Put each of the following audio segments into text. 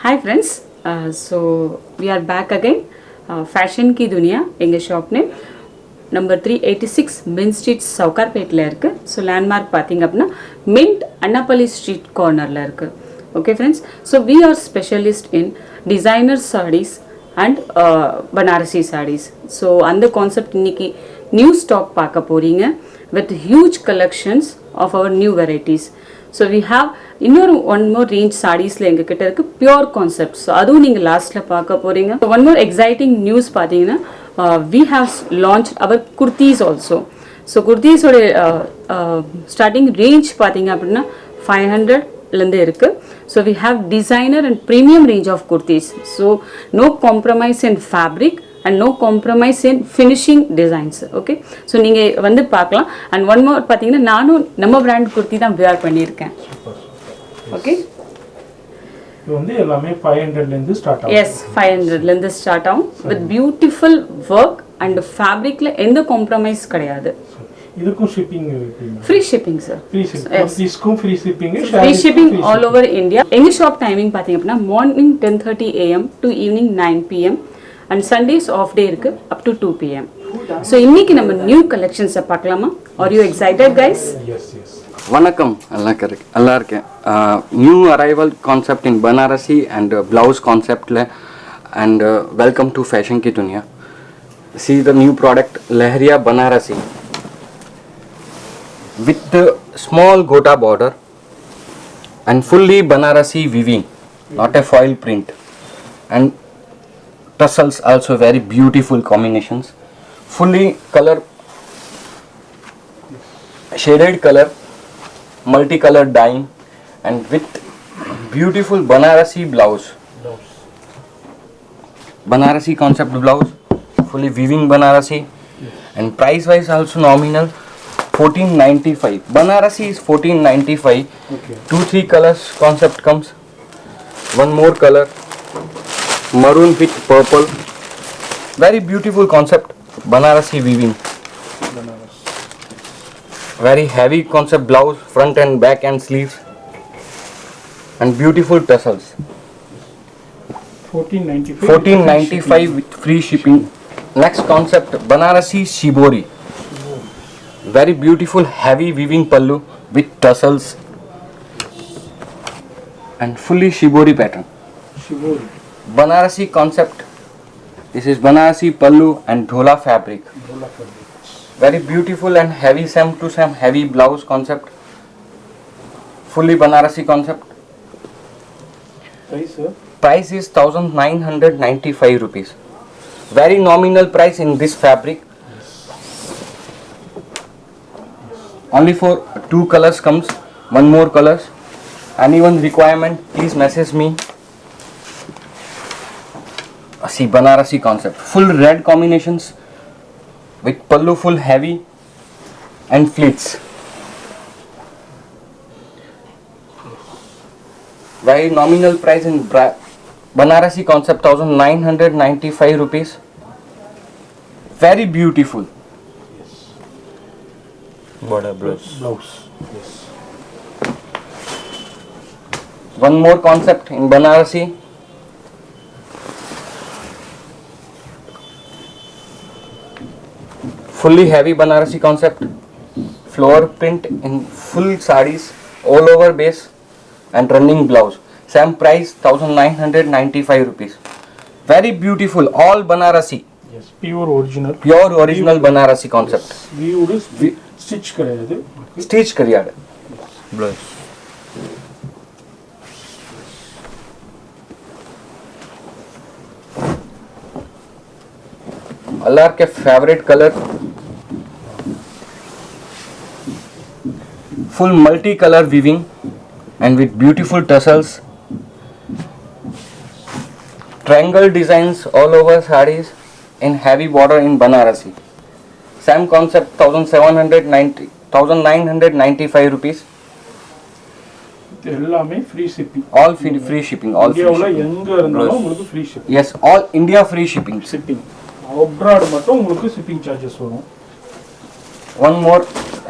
Hi friends, so we are back again. Fashion की दुनिया எங்கள் ஷாப் நேம் நம்பர் 386 மின் ஸ்ட்ரீட் சவுகார்பேட்டில் இருக்குது. ஸோ லேண்ட்மார்க் பார்த்தீங்க அப்படின்னா மின்ட் அன்னப்பள்ளி ஸ்ட்ரீட் கார்னரில் இருக்குது. Okay friends, so we are specialist in designer saris and Banarasi saris. So அந்த கான்செப்ட் இன்னைக்கு நியூ ஸ்டாக் பார்க்க போகிறீங்க with huge collections of our new varieties. So we have இன்னொரு ஒன் மோர் ரேஞ்ச் சாரீஸில் எங்கள் கிட்ட இருக்குது பியோர் கான்செப்ட். ஸோ அதுவும் நீங்கள் லாஸ்ட்டில் பார்க்க போகிறீங்க. ஒன் மோர் எக்ஸைட்டிங் நியூஸ் பார்த்தீங்கன்னா we have launch our kurtis also. So குர்த்தீஸோட ஸ்டார்டிங் ரேஞ்ச் பார்த்தீங்க அப்படின்னா 500லேருந்து இருக்குது. So we have designer and premium range of kurtis. So no compromise in fabric and no compromise in finishing designs. Okay, so நீங்க வந்து பார்க்கலாம். and one more பாத்தீங்கன்னா நானும் நம்ம பிராண்ட் குர்த்தி தான் wear பண்ணியிருக்கேன். ஓகே, இது வந்து எல்லாமே 500 ல இருந்து ஸ்டார்ட் ஆகும். எஸ், 500 ல இருந்து ஸ்டார்ட் ஆகும் with beautiful work and fabricல எந்த காம்ப்ரமைஸ் கிடையாது. இதுக்கும் ஷிப்பிங் ஃப்ரீ ஷிப்பிங் சார். இதுக்கும் free shipping, free shipping all over India. எங்க ஷாப் டைமிங் பாத்தீங்க அப்படின்னா morning 10:30 AM to evening 9 PM and Sundays off day இருக்கு up to 2 PM. So இன்னைக்கு நம்ம நியூ கலெக்ஷன்ஸ் பார்க்கலாமா? Are you excited guys? Yes, yes. வணக்கம், நல்லா இருக்கேன். New arrival concept in Banarasi and blouse கான்செப்டில் and welcome to fashion Ki Duniya. See the new product Lehriya Banarasi with the small gota border and fully Banarasi weaving, not a foil print, and tassels also very beautiful combinations, fully color shaded color, multicolor dyeing, and with beautiful Banarasi blouse. Banarasi concept blouse, fully weaving Banarasi, and price wise also nominal 1495. Banarasi is 1495. Okay. 2-3 colors concept comes. One more color, maroon with purple, very beautiful concept. Banarasi weaving, very heavy concept blouse, front and back and sleeves, and beautiful tassels. 1495 with free shipping. Next concept Banarasi Shibori, very beautiful heavy weaving pallu with tassels and fully Shibori pattern. Shibori Banarasi concept. This is Banarasi pallu and dhola fabric. Very beautiful and heavy sam to sam heavy blouse concept. Fully Banarasi concept. price sir? Price is 1995 rupees. Very nominal price in this fabric. Only for 2 colors comes. One more colors. Anyone requirement, please message me. See Banarasi concept, full red combinations with pallu full heavy and pleats. Very nominal price in Banarasi concept 1995 rupees. Very beautiful. Border blouse. Yes. One more concept in Banarasi. Fully heavy Banarasi concept, flower print in full sarees, all over base and running blouse. Same price 1995 rupees. Very beautiful, all Banarasi. Yes, pure original. Pure original Banarasi concept. We would stitch கிடையாது. Stitch கிடையாது. Blouse. Allah के favorite color. Full multi-color weaving and with beautiful tassels, triangle designs all over sarees in heavy border in Banarasi. Same concept 1995 rupees. எல்லாமே free shipping. All free shipping. All free இந்தியாவுல shipping. எங்க இருந்தாலும் உங்களுக்கு free shipping. Yes, all India free shipping. abroad மட்டும் உங்களுக்கு shipping charges வரும். One more,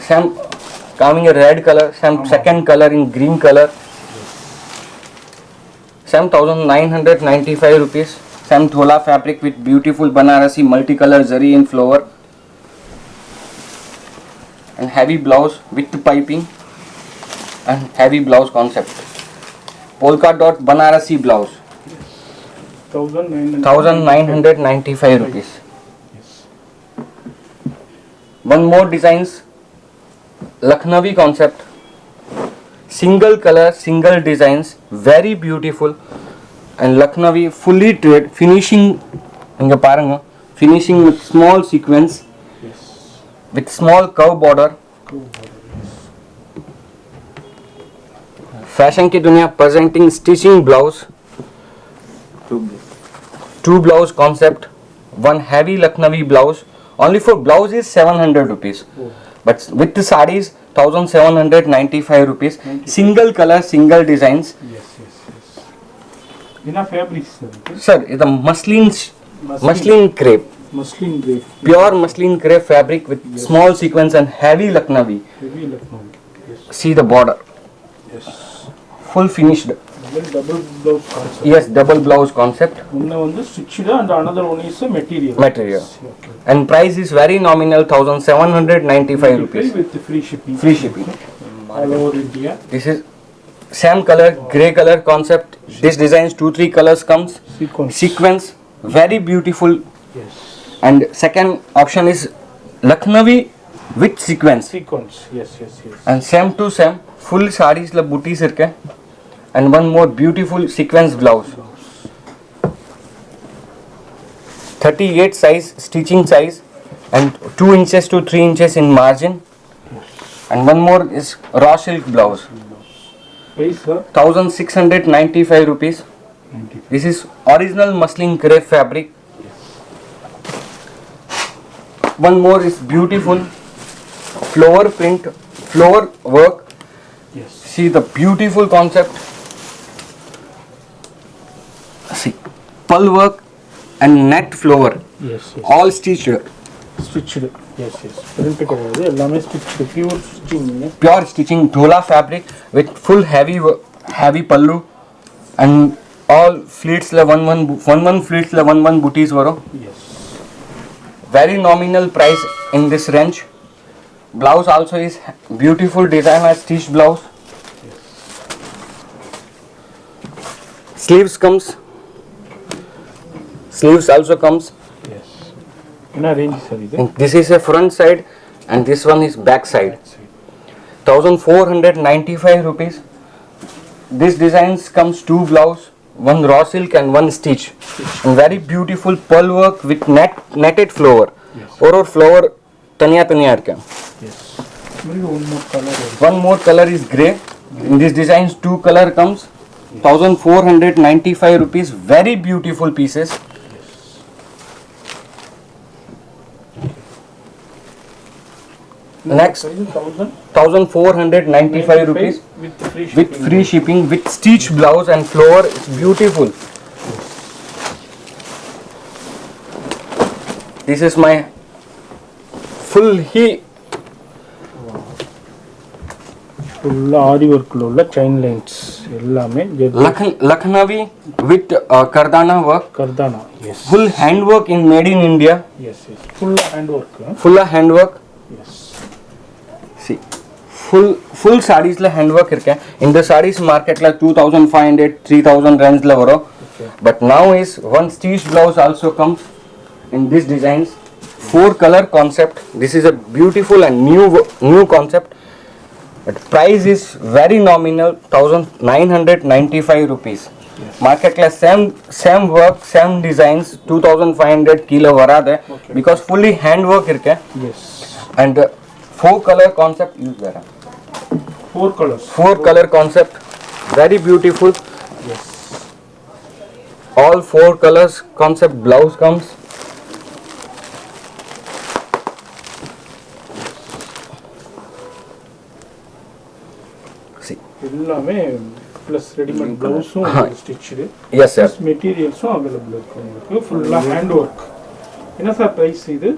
same coming a red color, some second color in green color. Same 1995 rupees. Same thola fabric with beautiful Banarasi multicolor zari in flower and heavy blouse with piping and heavy blouse concept. Polka dot Banarasi blouse. 1995 rupees. Yes. One more designs, Lucknowi concept. Single color, single designs, very beautiful. And Lucknowi fully thread finishing. Inga paranga, finishing with small sequence, Yes. with small curve border. Cool. Yes. Fashion ki dunya presenting stitching blouse. Two blouse concept. One heavy Lucknowi blouse. Only for blouse is 700 rupees. Oh. But with the sarees 1795 rupees. Single color, single designs. Yes. Ina fabrics, sir. Sir, it's a muslin crepe. Muslin drape. Pure muslin crepe fabric with small sequence and heavy Lucknowi. Heavy Lucknow. Yes. See the border. Yes. Full finished. Then double blouse concept. Yes, double blouse concept. One is stitched and another one is a material. Material. Yes. Okay. And price is very nominal 1795 rupees. With the free shipping. Free shipping. All over India. This is same color, grey color concept. This designs 2-3 colors comes. Sequence, very beautiful. Yes. And second option is Lucknowi with sequence. Sequence. Yes. And same to same, full sarees la booties irke. And one more beautiful sequence blouse. 38 size, stitching size, and 2 inches to 3 inches in margin. And one more is raw silk blouse. Price, sir? 1695 rupees. This is original muslin crepe fabric. One more is beautiful flower print, flower work. Yes. See the beautiful concept. See, pearl work and net flower. Yes. All stitched. Stitched. Yes. Print கிடையாது எல்லாமே stitched. Pure stitching. Pure stitching dhola fabric with full heavy pallu and all fleets la one fleets la one booties varo. Yes. Very nominal price in this range. Blouse also is beautiful designer stitched blouse. Sleeves also comes. Yes. In a range, sir. And this is a front side and this one is back side. 1495 rupees. This designs comes 2 blouse, 1 raw silk and 1 stitch. And very beautiful pearl work with netted flower. Yes. Or flower tanya irke. Yes. Maybe one more color. One more color is grey. In this designs 2 color comes. 1495 rupees. Very beautiful pieces. Next, 1495 rupees with free shipping with stitch blouse and flower. It's beautiful. This is my full full ari work ulla chain lines ellame Lucknowi with Kardana work. Kardana. Yes. Full handwork in made in India. Yes. Full handwork. Full handwork. Yes. See, full sarees la handwork irke. In the sarees market la 2500 3000 range la varo. Okay. But now is one stitch blouse also comes in these designs. 4 color concept. This is a beautiful and new concept. But price is very nominal 1995 rupees. Yes. Market la same work, same designs 2500 kilo varade. Okay. Because fully handwork irke. Yes. And 4 color concept use there. 4 colors. 4 color concept, very beautiful. Yes. All 4 colors concept blouse comes. See. எல்லாமே plus ready-made blouse stitched. Yes sir. Plus materials available இருக்கு உங்களுக்கு. Full hand work. என்ன sir price இது?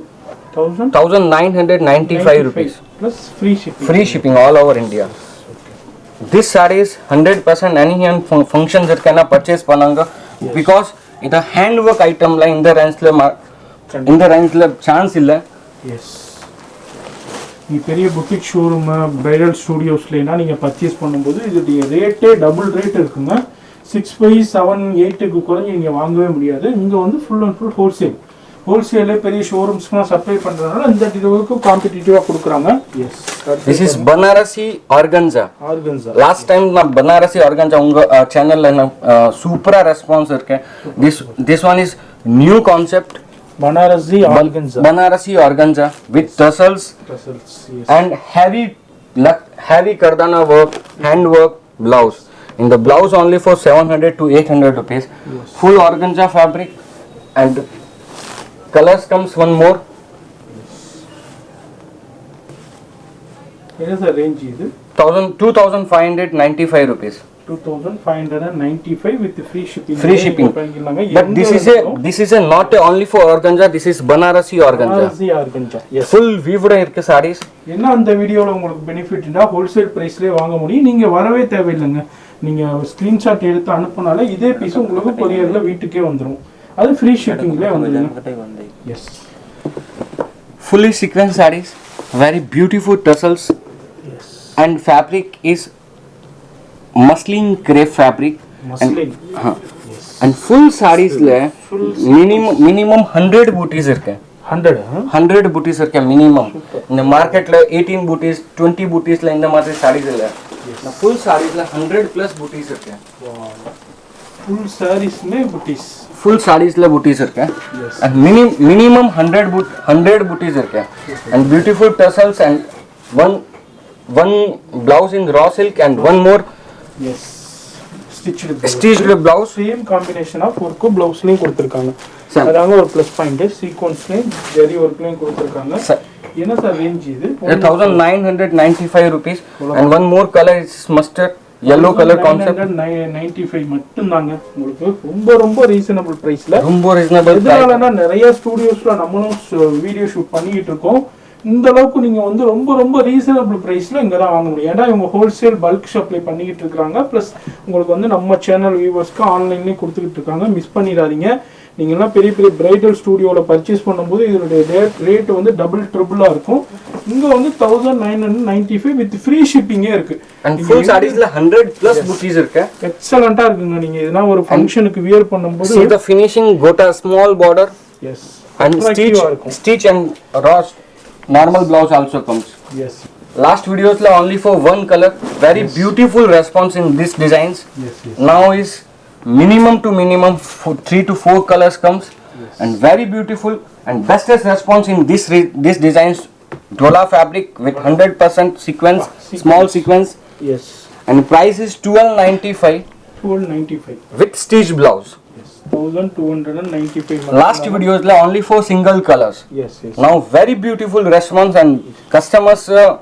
1995 rupees. Plus free shipping. Free shipping all over India. Okay. This saree is 100% any functions irukena purchase pannanga because it a handwork item la in the range la chance illa. Yes. நீ பெரிய boutique showroom bridal ஸ்டுடியோஸ்லனா நீங்க purchase பண்ணும்போது இது ரேட்டே double rate இருக்குங்க. 6 5 7 8க்கு குறைஞ்சு நீங்க வாங்கவே முடியாது. இங்க வந்து ஃபுல் அண்ட் ஃபுல் ஹோல்சேல்ல பெரிய ஷோரூம்ஸ்க்குலாம் சப்ளை பண்றதுனால இந்த இதுக்கு காம்படிட்டிவா கொடுக்குறாங்க. S. This is Banarasi organza. Last time na Banarasi organza unga channel la super response irke. This one is new concept. Banarasi organza with tassels yes. and heavy kardana work, hand work blouse. In the blouse only for 700 to 800 rupees. Yes. Full organza fabric and colors comes one more. What is the range இது? 2595 rupees. 2595 with free shipping. Free shipping. But this is a not only for organza. This is Banarasi organza. Yes. Full weaved irke sarees. என்ன அந்த வீடியோல உங்களுக்கு பெனிஃபிட்னா wholesale பிரைஸ்லயே வாங்க முடியும். நீங்க வரவே தேவையில்லைங்க. நீங்க ஸ்கிரீன்ஷாட் எடுத்து அனுப்புனாலே இதே பீஸ் உங்களுக்கு கொரியர்ல வீட்டுக்கே வந்துரும். அது ஃப்ரீ ஷிப்பிங்ல வந்துருங்க. S. Fully sequence sarees, very beautiful tassels. Yes. And fabric is muslin crepe fabric. Muslin. And full sarees le minimum 100 booties irke. 100 booties irke minimum. In the market la 18 booties 20 booties la indha mathiri sarees illa. Na full sarees la 100 plus booties irke. Wow. Full sarees mein booties. Full sarees la booties irke. Yes. And minimum 100 booties irke. And beautiful tassels and one blouse in raw silk and one more Yes. stitched blouse. Same combination of work blouse-லயும் கொடுத்திருக்காங்க. அதாங்க ஒரு plus point. சீக்வென்ஸ்லயும் ஜெரி ஒர்க்லயும் கொடுத்திருக்காங்க. என்ன sir range இது? 1995 rupees and one more color is mustard yellow color concept. 995 மட்டும் தாங்க உங்களுக்கு. ரொம்ப ரொம்ப ரீசனபிள் பிரைஸ்ல. ரொம்ப ரீசனபிள் பிரைஸ். இதனாலனா நிறைய ஸ்டுடியோஸ்ல நம்மளும் வீடியோ ஷூட் பண்ணிட்டு இருக்கோம். இந்த அளவுக்கு நீங்க வந்து ரொம்ப ரொம்ப ரீசனபிள் பிரைஸ்ல இங்க தான் வாங்க முடியும். ஏன்னா இவங்க ஹோல்சேல் பல்க் சப்ளை பண்ணிக்கிட்டு இருக்காங்க. பிளஸ் உங்களுக்கு வந்து நம்ம சேனல் வியூவர்ஸ்க்கு ஆன்லைன்லயே கொடுத்துக்கிட்டு இருக்காங்க. மிஸ் பண்ணிடாதீங்க. நீங்க எல்லாம் பெரிய பெரிய பிரைடல் ஸ்டுடியோல பர்ச்சேஸ் பண்ணும்போது இதோட ரேட் வந்து டபுள் ட்ரிபிளா இருக்கும். இங்க வந்து 1995 வித் ஃப்ரீ ஷிப்பிங்கே இருக்கு. and full sareesல 100 plus booties இருக்கு. எக்ஸலென்ட்டா இருக்குங்க. நீங்க இதனா ஒரு ஃபங்க்ஷனுக்கு வியர் பண்ணும்போது see the finishing got a small border. yes and stitch and raw normal blouse also comes. yes last videos la only for one color very beautiful response in this designs. yes now is minimum to minimum 3 to 4 colors comes. And very beautiful and bestest response in this designs Dola fabric with 100% sequence, small sequence. yes And price is 1295 with stitch blouse. 1295 last videos la only for single colors. yes now very beautiful response and customers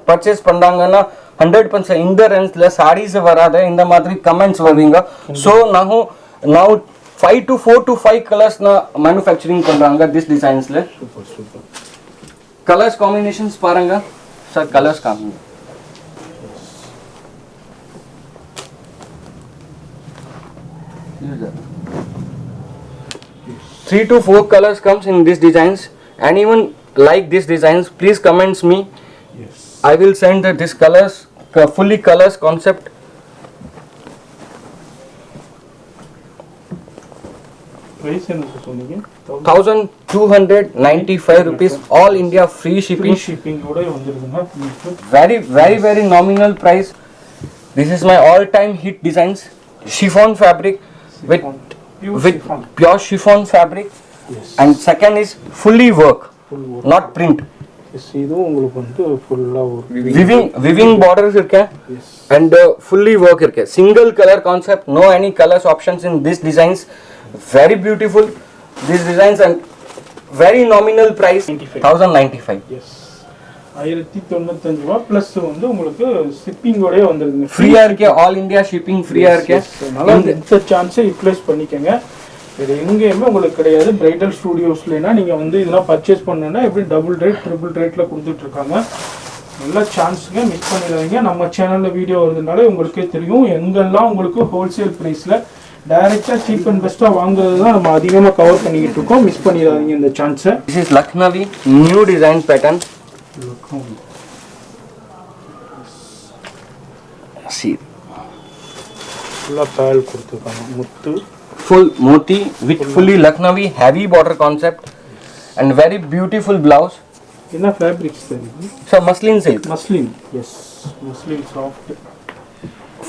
purchase pandanga 100% in the range la sarees varada inda madri comments varinga. so now 4 to 5 colors na manufacturing பண்றாங்க this designs la. super colors combinations பாருங்க sir. colors காமிங்க. 3 to 4 colors comes in this designs. Anyone like this designs please comments me. yes I will send this colors fully colors concept. price என்ன சொன்னீங்க? 1295 rupees all India free shipping. ஓட வந்துருதுங்க. very nominal price. This is my all time hit designs. Chiffon fabric with pure chiffon fabric. yes And second is fully work, not print. yes இது உங்களுக்கு வந்து ஃபுல்லா weaving borders irke. yes And fully work irke. Single color concept, no any colors options in this designs. Very beautiful these designs and very nominal price 1095. yes 1095 ரூபாய் plus வந்து உங்களுக்கு shipping ஓடயே வந்துருங்க. ஃப்ரீயா இருக்கு. ஆல் இந்தியா ஷிப்பிங் ஃப்ரீயா இருக்கு. அதனால இந்த சான்ஸை யூட்டிலைஸ் பண்ணிக்கங்க. இது எங்கேயுமே உங்களுக்கு கிடையாது. பிரைடல் ஸ்டுடியோஸ்லனா நீங்க வந்து இதெல்லாம் பர்ச்சேஸ் பண்ணனும்னா எப்படி டபுள் ரேட் ட்ரிபிள் ரேட்ல கொடுத்துட்டு இருக்காங்க. நல்ல சான்ஸுங்க, மிஸ் பண்ணிடாதீங்க. நம்ம சேனலில் வீடியோ வருதுனால உங்களுக்கே தெரியும் எங்கெல்லாம் உங்களுக்கு ஹோல்சேல் ப்ரைஸில் டைரெக்டாக சீப் அண்ட் பெஸ்ட்டாக வாங்குறது தான் நம்ம அதிகமாக கவர் பண்ணிக்கிட்டு இருக்கோம். மிஸ் பண்ணிடாதீங்க இந்த சான்ஸை. This is Lucknowi new design pattern. See, ஃபுல்லாக பேல் கொடுத்துருக்காங்க, முத்து full moti with fully Lucknowi heavy border concept and very beautiful blouse. என்ன ஃபேப்ரிக்ஸ் தெரியுது? So muslin silk, muslin. Yes, muslin soft.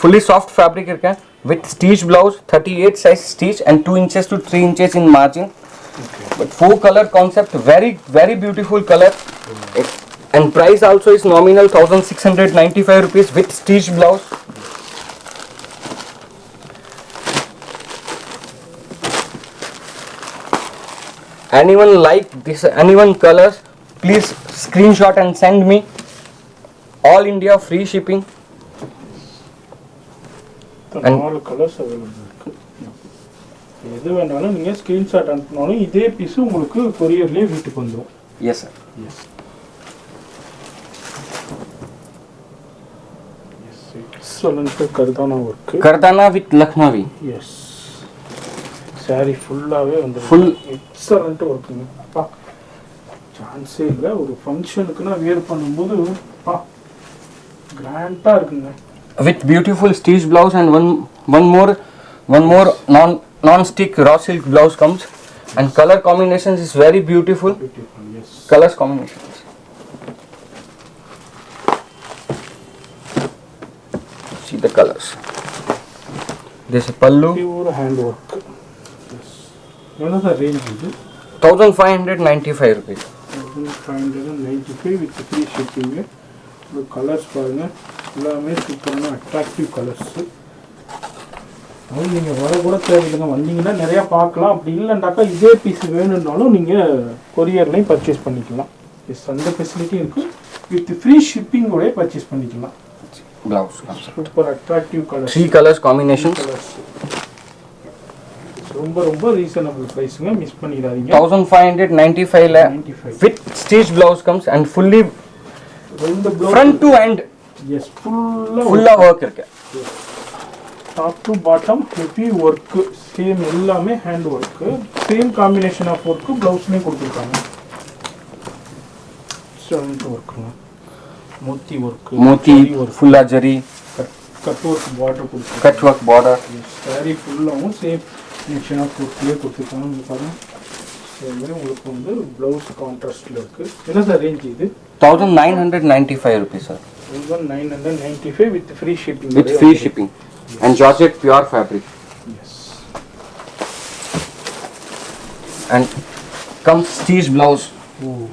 fully soft fabric irke with stitch blouse, 38 size stitch and 2 inches to 3 inches in margin. But 4 color concept, very beautiful color. And price also is nominal 1695 rupees with stitch blouse. Anyone like this, anyone colors, please screenshot and send me. All India free shipping. And 4 colours available இருக்கு. எது வேணாலும் நீங்கள் screenshot அனுப்பினாலும் இதே piece உங்களுக்கு கொரியர்லேயே வீட்டுக்கு வந்துடும். yes sir. Yes, excellent கர்தானா work. Kardana with Lucknowi. Yes, sari ஃபுல்லாகவே வந்து Full. எக்ஸலண்ட்டு ஒர்க்குங்க. அப்பா சான்ஸே இல்லை. ஒரு ஃபங்க்ஷனுக்குன்னா வியர் பண்ணும்போது அப்பா கிராண்டாக இருக்குங்க. With beautiful stitch blouse and one more non-stick raw silk blouse comes, and color combinations is very beautiful. Beautiful. Yes, Colors combinations. See the colors. This is pallu, pure hand work. Yes, எவ்வளோ sir range இது? 1595 rupees. 1595 with free shipping. ஒரு colours பாருங்கள், எல்லாமே சூப்பரான attractive colours. அது நீங்கள் வர கூட தேவையில்லைங்க, வந்தீங்கன்னா நிறையா பார்க்கலாம். அப்படி இல்லைண்டாக்கா இதே பீஸ் வேணும்னாலும் நீங்கள் கொரியர்லேயும் பர்ச்சேஸ் பண்ணிக்கலாம். எஸ், அந்த ஃபெசிலிட்டி இருக்குது. வித் ஃப்ரீ ஷிப்பிங்கோடய பர்ச்சேஸ் பண்ணிக்கலாம். Blouse comes. Super attractive colours. 3 colors combinations. Colours ரொம்ப ரொம்ப ரீசனபிள் ப்ரைஸுங்க, மிஸ் பண்ணிடாதீங்க. 1595 la 95 with stitch blouse comes and fully ரெண்டு front to end எஸ், ஃபுல்லாக full work irke. Top to bottom heavy work, same எல்லாமே hand work, same combination of work ப்ளவுஸ்லேயும் கொடுத்துருக்காங்க. Excellent ஒர்க்குங்க. Moti work, Moti, full jari, cut work border கொடுத்துருக்காங்க. cut work border. Sari ஃபுல்லாகவும் same connection of ஒர்க்லேயே கொடுத்துருக்காங்க. இங்கே பாருங்கள், சேமே உங்களுக்கு வந்து ப்ளவுஸ் கான்ட்ராஸ்டில் இருக்குது. என்ன சார் ரேஞ்ச் இது? 1995 rupees sir. 1995 with free shipping. With free shipping. And Georgette pure fabric. Yes. And comes stitch blouse. Oh.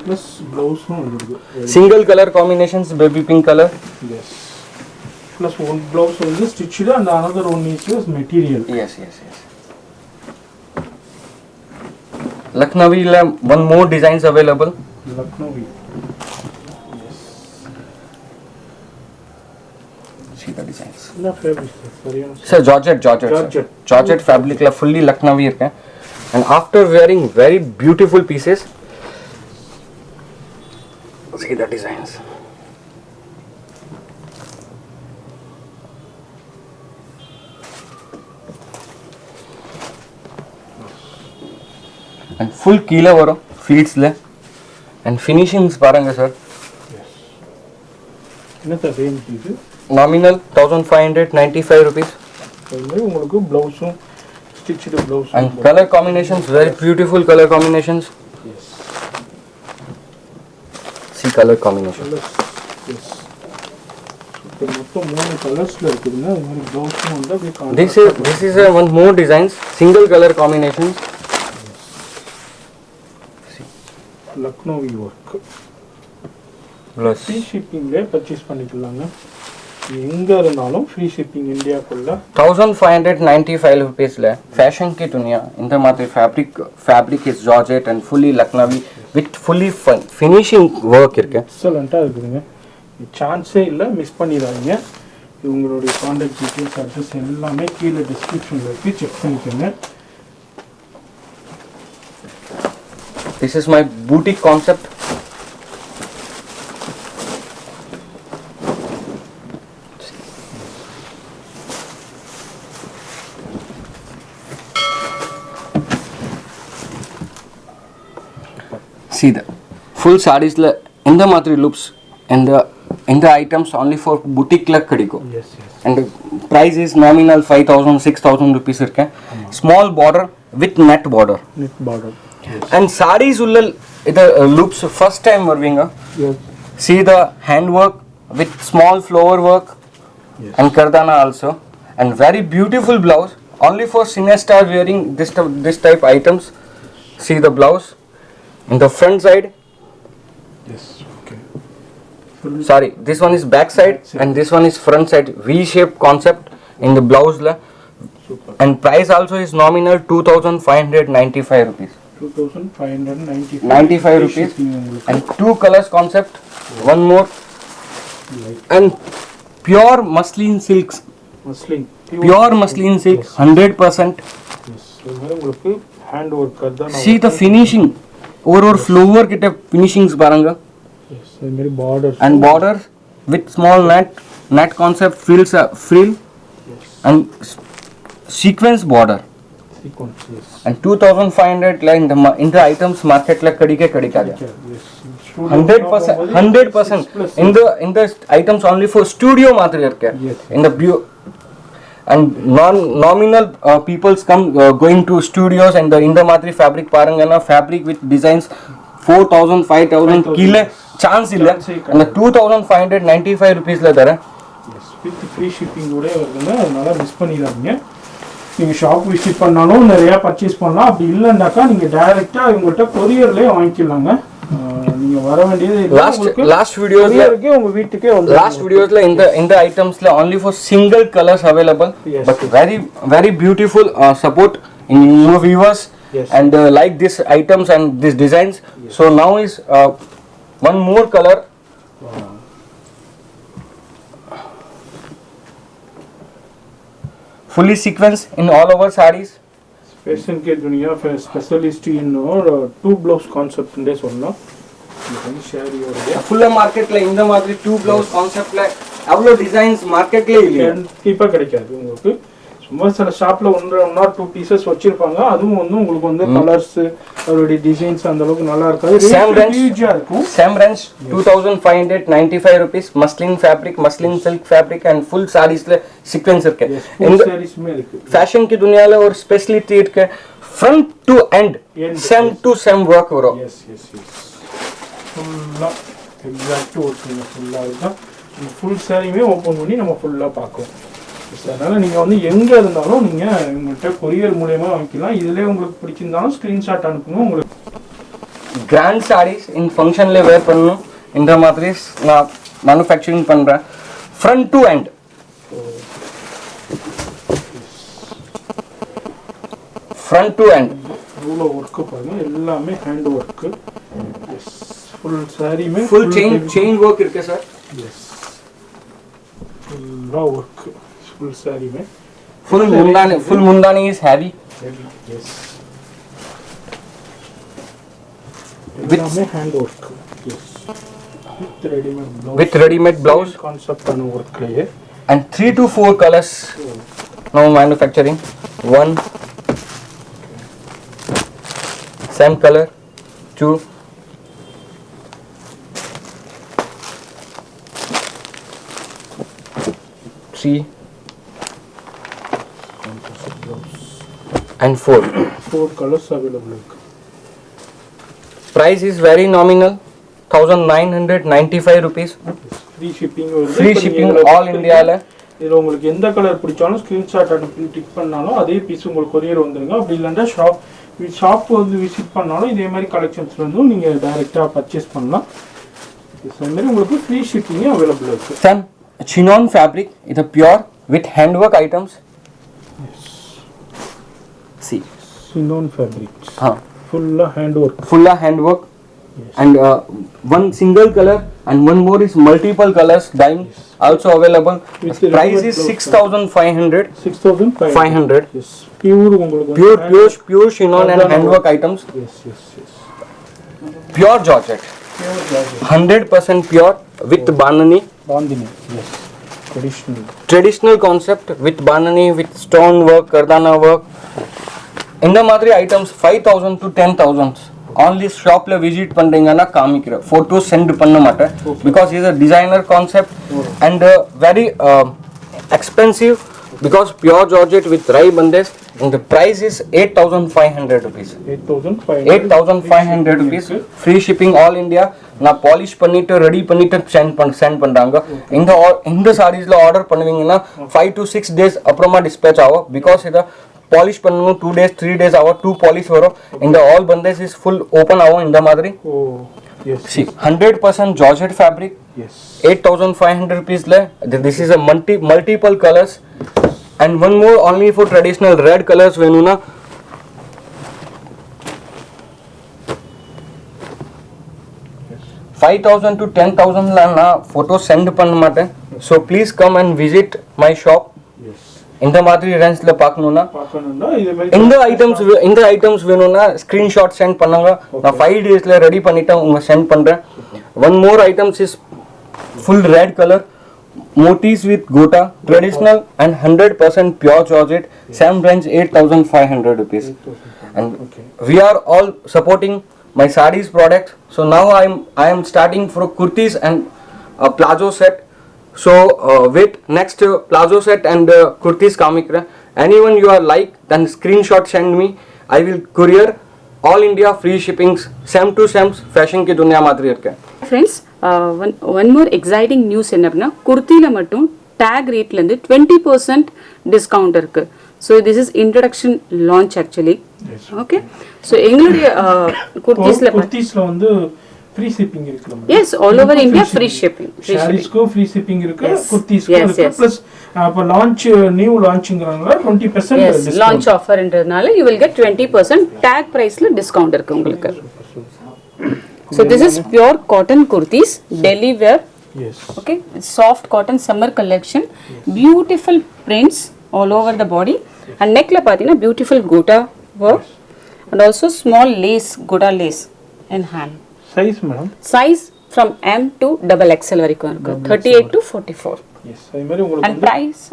Plus blouse வந்துருக்கு. Single color combinations, baby pink color. Yes. Plus one blouse வந்து stitched and another one is material. Yes. Lucknowi la one more designs available. Lucknowi. Yes. See the designs. என்ன fabric சரியான? Sir, Georgette fabric la fully Lucknowi irke. And after wearing very beautiful pieces, see the designs. And full keela varum fleets le. And finishings paranga sir. என்ன sir range இது? Nominal 1595 rupees. வந்து உங்களுக்கு ப்ளவுஸும் stitched blouse And color combinations, very beautiful color combinations. Yes. See color combination. Colours. Yes. இப்போ மொத்தம் 3 கலர்ஸ்ல இருக்குதுங்க. அது மாதிரி ப்ளவுஸும் வந்து அப்படியே This is a one more designs, single color combinations. Lucknowi work. Plus free ஷிப்பிங்லேயே பர்ச்சேஸ் பண்ணிக்கலாங்க. எங்கே இருந்தாலும் ஃப்ரீ ஷிப்பிங் இந்தியாக்குள்ள. 1595 rupees le. Fashion ki dunia. In the matter fabric is Georgette and fully Lucknowi with fully finishing work irke. எக்ஸலண்ட்டாக இருக்குதுங்க. சான்ஸே இல்லை, miss பண்ணிடாதீங்க. இவங்களுடைய காண்டாக்ட் டீட்டெயில்ஸ், அட்ரஸ் எல்லாமே கீழே டிஸ்கிரிப்ஷனில் இருக்குது, செக் பண்ணிக்கோங்க. This is my boutique concept. See the full sarees la in the matri loops and the items only for boutique la kadiko. Yes, yes. And the price is nominal 5,000 6,000 rupees irke. Small border with net border. Net border. Yes. And sarees ulla the loops first time varvinga. Yes. See the handwork with small flower work. Yes. And kardana also, and very beautiful blouse only for cinestar wearing this type items. See the blouse in the front side. Yes. Okay. Sorry, this one is back side and this one is front side. V-shaped concept in the blouse la. Super. And price also is nominal 2,595 rupees. 2,595 rupees. And two colors concept. One more. And pure muslin silks. Muslin. Pure muslin silk. 100%. Yes. உங்களுக்கு hand work தான். See the finishing. Over flower கிட்ட finishings பாருங்க. Yes. இந்த மாதிரி borders. And borders with small net concept frills frill. Yes. And sequence border. Sequence. Yes. And 2,500 la in the items market la kadike kadika gaya. Yes. 100% in the items only for studio matri irke. Yes. In the and nominal peoples come going to studios and the in the matri fabric parangana fabric with designs 4,000 5,000 kile chance illa and the 2,595 rupees la tara. Yes. With free shipping ஓட வருதுங்க. அதனால miss பண்ணிடாதீங்க. நீங்க shop visit பண்ணாலும் நிறைய purchase பண்ணலாம். அப்படி இல்லைன்னாக்கா நீங்க டைரக்டா இவங்கள்ட்ட கொரியர்லயே வாங்கிக்கலாங்க. நீங்க வர வேண்டியது last videos la உங்க வீட்டுக்கே வந்து last videos la in the items la only for single colors available. Yes, but yes. very beautiful support in your viewers. Yes. And like this items and these designs. Yes. So now is one more color. Fully sequence in all over sarees. Fashion के दुनिया specialist in और to blouse concept इंदे சொல்லலாம். இது வந்து share யோரது. Full market la in the மாதிரி two blouse concept la avlo designs market la இல்ல. கண்டிப்பா கிடைக்காது உங்களுக்கு. சும்மா சில ஷாப்ல ஒன்று டூ பீசஸ் வச்சிருப்பாங்க. அதுவும் வந்து உங்களுக்கு வந்து கலர்ஸ் அவருடைய டிசைன்ஸ் அந்த அளவுக்கு நல்லா இருக்காது. Same range ஹியூஜா இருக்கும். Same range 2,595 rupees. Muslin fabric, muslin silk fabric and full sarees la sequence irke. Full saris மே இருக்கு. Fashion की दुनिया la और specialty irke front to end same to same work bro. Yes, yes, yes. ஃபுல்லா exact work ஃபுல்லா இருக்கா. இந்த full சாரியுமே ஓபன் பண்ணி நம்ம ஃபுல்லா பார்க்கலாம். அதனால நீங்க வந்து எங்க இருந்தாலும் நீங்க உங்கள்கிட்ட கொரியர் மூலமா வாங்கிக்கலாம். இதுலயே உங்களுக்கு பிடிச்சிருந்தாலும் ஸ்கிரீன்ஷாட் அனுப்புங்க. உங்களுக்கு Grand sarees in function la wear பண்ணனும். இந்த மாதிரி நான் manufacturing பண்றேன். Front to end. Front to end. ரூல வர்க் பாருங்க. எல்லாமே ஹேண்ட் வர்க். எஸ். ஃபுல் சாரியுமே Full chain work இருக்கு சார். எஸ். ஃபுல்லா வர்க். ஃபுல் சாரியுமே Full mundani is heavy. Yes. With எல்லாமே hand work. Yes. With readymade blouse. with ready-made blouse concept ஆன வர்க்லயே and 3 to 4 colors now manufacturing. One same color, two, three and four. four colors available இருக்கு. Price is very nominal, 1,995 rupees. Free shipping வருது. Free இப்ப shipping நீங்க all India la. இதுல உங்களுக்கு எந்த colour பிடிச்சாலும் ஸ்கிரீன்ஷாட் அனுப்பி டிக் பண்ணாலும் அதே பீஸ் உங்களுக்கு கொரியர் வந்துருங்க. அப்படி இல்லைன்னா ஷாப் வந்து விசிட் பண்ணாலும் இதே மாதிரி கலெக்ஷன்ஸ்ல இருந்தும் நீங்க டைரக்டா பர்ச்சேஸ் பண்ணலாம். இதே மாதிரி உங்களுக்கு ஃப்ரீ ஷிப்பிங் அவைலபிள் இருக்கு. Some chinon fabric, it's a pure with handwork items. See, சினோன் fabrics. huh. ஃபுல்லா hand work. Full handwork. Yes. And one single color and one more is multiple colors dyeing also available. With Price the is 6,500. 6,500. Yes. Pure உங்களுக்கு Pure chinon and handwork items. Yes, yes, yes. Pure Georgette. Pure Georgette. 100% pure with bandhani. Bandhani. Yes. Traditional. Traditional concept with bandhani, with stone work, kardana work. In the madri items 5,000 to 10,000 only shop la visit பண்றீங்கன்னா காமிக்கிறேன், photos send பண்ண மாட்டேன், because it's a designer concept and very expensive, because pure georgette with rai bandesh, and the price is 8,500 rupees. 8,500 rupees, free shipping all India. நான் polish பண்ணிட்டு ready பண்ணிட்டு send பண்றாங்க. இந்த சாரீஸ்ல order பண்ணுவீங்கன்னா 5 to 6 days அப்புறமா dispatch ஆகும், because இதை polish பண்ணணும் 2 days 3 days ஆகும், 2 பாலிஷ் வரும். இந்த ஆல் பந்தேஸ் இஸ் ஃபுல் ஓப்பன் ஆகும் இந்த மாதிரி. See, 100% georgette fabric. 8,500 rupees le. This is a multiple colors, and one more only for traditional red colors venuna. 5,000 to 10,000 la na photo send panna maten, so please come and visit my shop. இந்த மாதிரி ரேஞ்ச்ல பார்க்கணும்னா இந்த items வேணும்னா screenshot send பண்ணுங்க, நான் 5 daysல ready பண்ணிட்டு உங்களுக்கு send பண்றேன். One more items is full red color, motifs with gota, traditional and 100% pure georgette, same range 8,500 rupees. And we are all supporting my sarees product, so now I am starting for kurtis and a plazo set. So with next plazo set and kurtis kamikra, anyone you are like, then screenshot send me, I will courier all India, free shippings, same to same fashion ki dunya madri irke. Friends, one more exciting news என்ன அப்படின்னா, குர்த்தியில் மட்டும் tag ரேட்லேருந்து 20% discount இருக்கு. So this is introduction launch actually. Okay, so எங்களுடைய குர்த்திஸ்ல வந்து free shipping இருக்கு. Yes, all over India free shipping. சாரீஸ்க்கு ஃப்ரீ ஷிப்பிங் இருக்கு, குர்த்திஸ்க்கு இருக்கு. ப்ளஸ் அப்ப லான்ச் நியூ லான்ச்ங்கறாங்க 20% லான்ச் ஆஃபர்ன்றதுனால you will get 20% டேக் பிரைஸ்ல டிஸ்கவுண்ட் இருக்கு உங்களுக்கு. So this is pure cotton kurtis, Delhi wear. Yes. Okay, it's soft cotton summer collection. Beautiful prints all over the body. And neck la pathina beautiful gota work. And also small lace, gota lace in hand. Size madam? Size from M to XXL varaikum irukku. 38 to 44. Yes. அதே மாதிரி உங்களுக்கு And price?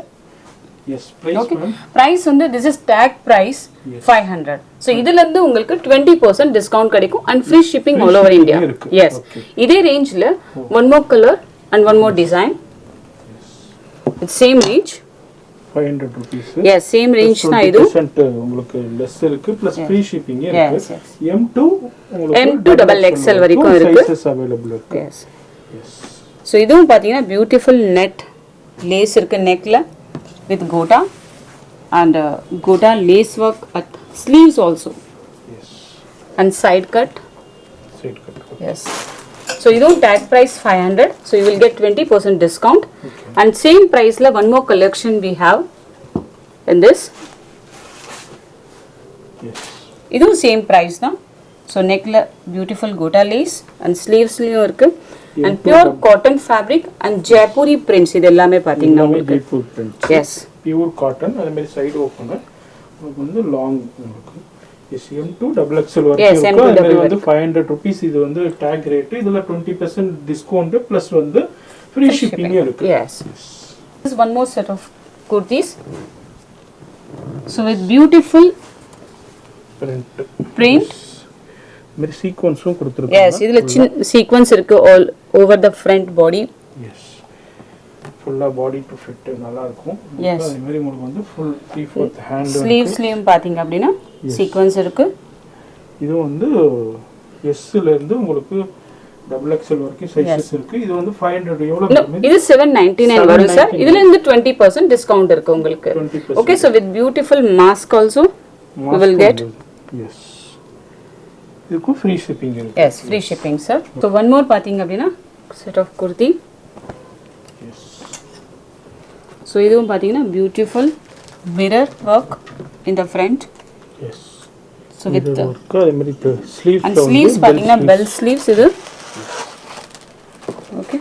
Yes, price okay. madam. Price வந்து this is tag price 500. So இதுல இருந்து உங்களுக்கு 20% discount கிடைக்கும் and free shipping all over India. Yes. இதே ரேஞ்ச்ல one more color and one more design. It's same range. 500 rupees. Yes, same range தான் இது. 20% உங்களுக்கு less இருக்கு plus free shipping இருக்கு. M to XXL வரைக்கும் இருக்கு. Sizes available இருக்கு. Yes. Yes. So இதுவும் பாத்தீங்கன்னா beautiful net lace இருக்கு neckல with gota and gota lace work at sleeves also. Yes. And side cut. Side cut. Yes. So you don't tag price 500, so you will get 20% discount. Okay. And same price la one more collection we have in this. Yes. Idu same price na. So neck la beautiful gota lace and sleeves liyum irukku. And pure cotton fabric and Jaipuri prints idellame pathina ungalku. Jaipur prints. Yes. Pure cotton adhe mari side open உங்களுக்கு வந்து long உங்களுக்கு SM to XXL வரைக்கும் இருக்கு. அது வந்து 500 rupees இது வந்து tag rate. இதுல 20% discount plus வந்து free shipping இருக்கு. Yes. This is one more set of kurtis. So with beautiful print. மேரி சீக்வென்ஸும் கொடுத்திருக்காங்க. Yes, இதுல சின்ன சீக்வென்ஸ் இருக்கு all over the front body. Yes. ஃபுல்லா பாடி டு ஃபிட் நல்லா இருக்கும். Yes. அதே மாதிரி உங்களுக்கு வந்து full 3/4 hand ஸ்லீவ்ஸ்லயும் பாத்தீங்க அப்படினா சீக்வென்ஸ் இருக்கு. இது வந்து S ல இருந்து உங்களுக்கு XXL வரைக்கும் சைஸஸ் இருக்கு. இது வந்து 500 எவ்வளவு? இது 799 வரும் சார். இதுல இருந்து 20% டிஸ்கவுண்ட் இருக்கு உங்களுக்கு. Okay, so with beautiful mask also you will get. Yes. இதுக்கு free shipping இருக்கு. Yes, free shipping sir. So one more பாத்தீங்க அப்படினா set of kurti. Yes. So இதுவும் பாத்தீங்கன்னா beautiful mirror work in the front. Yes. So with the அதே மாதிரி sleeves and sleeves பாத்தீங்கன்னா bell sleeves இது. Okay.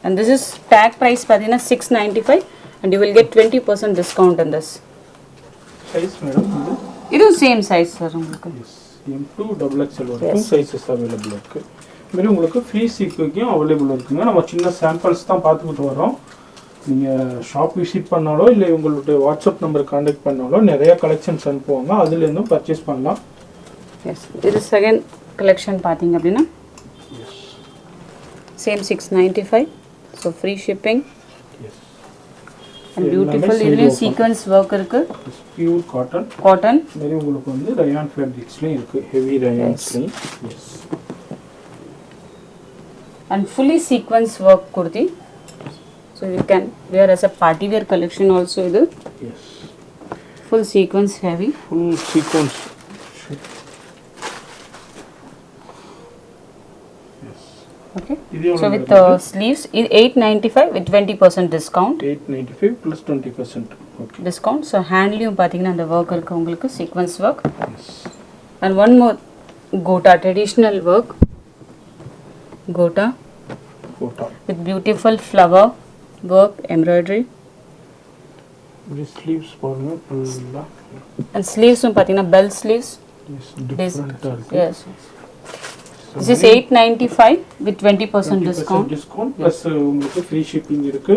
And this is tag price பாத்தீங்கன்னா 695 and you will get 20% discount on this. Size madam இது same size sir உங்களுக்கு. Yes. M2 XXL வரைக்கும் sizes available இருக்கு. மேலும் உங்களுக்கு ஃப்ரீ ஷிப்பிங்கும் அவைலபிள் இருக்குங்க. நம்ம சின்ன சாம்பிள்ஸ் தான் பார்த்துக்கிட்டு வரோம். நீங்கள் ஷாப் விசிட் பண்ணாலோ இல்லை உங்களுடைய வாட்ஸ்அப் நம்பர் காண்டாக்ட் பண்ணாலோ நிறைய கலெக்ஷன்ஸ் அனுப்புவாங்க, அதுலேருந்தும் பர்ச்சேஸ் பண்ணலாம். Yes, இது செகண்ட் கலெக்ஷன் பார்த்தீங்க அப்படின்னா same 695. So free shipping and beautiful இதுலேயும் சீக்வன்ஸ் ஒர்க் இருக்கு. பியூர் காட்டன் காட்டன் மாதிரி உங்களுக்கு வந்து ரயான் ஃபேப்ரிக்ஸ்லையும் இருக்கு, ஹெவி ரயான்ஸ்லையும். Yes and fully sequence work kurti, so you can wear as a party wear collection also. Idu yes full sequence heavy, full sequence. okay. இது So with sleeves 895 with 20% discount. 895 plus 20%. Okay. Discount. So handlum pathina and work irukku ungalku sequence work. Yes. And one more gota traditional work, gota Gota. with beautiful flower work, embroidery. This sleeves பாருங்க ஃபுல்லா. And sleeves pathina bell sleeves. Yes, different இருக்கு. Yes. This is 895 with 20% discount. Discount plus உங்களுக்கு free shipping இருக்கு.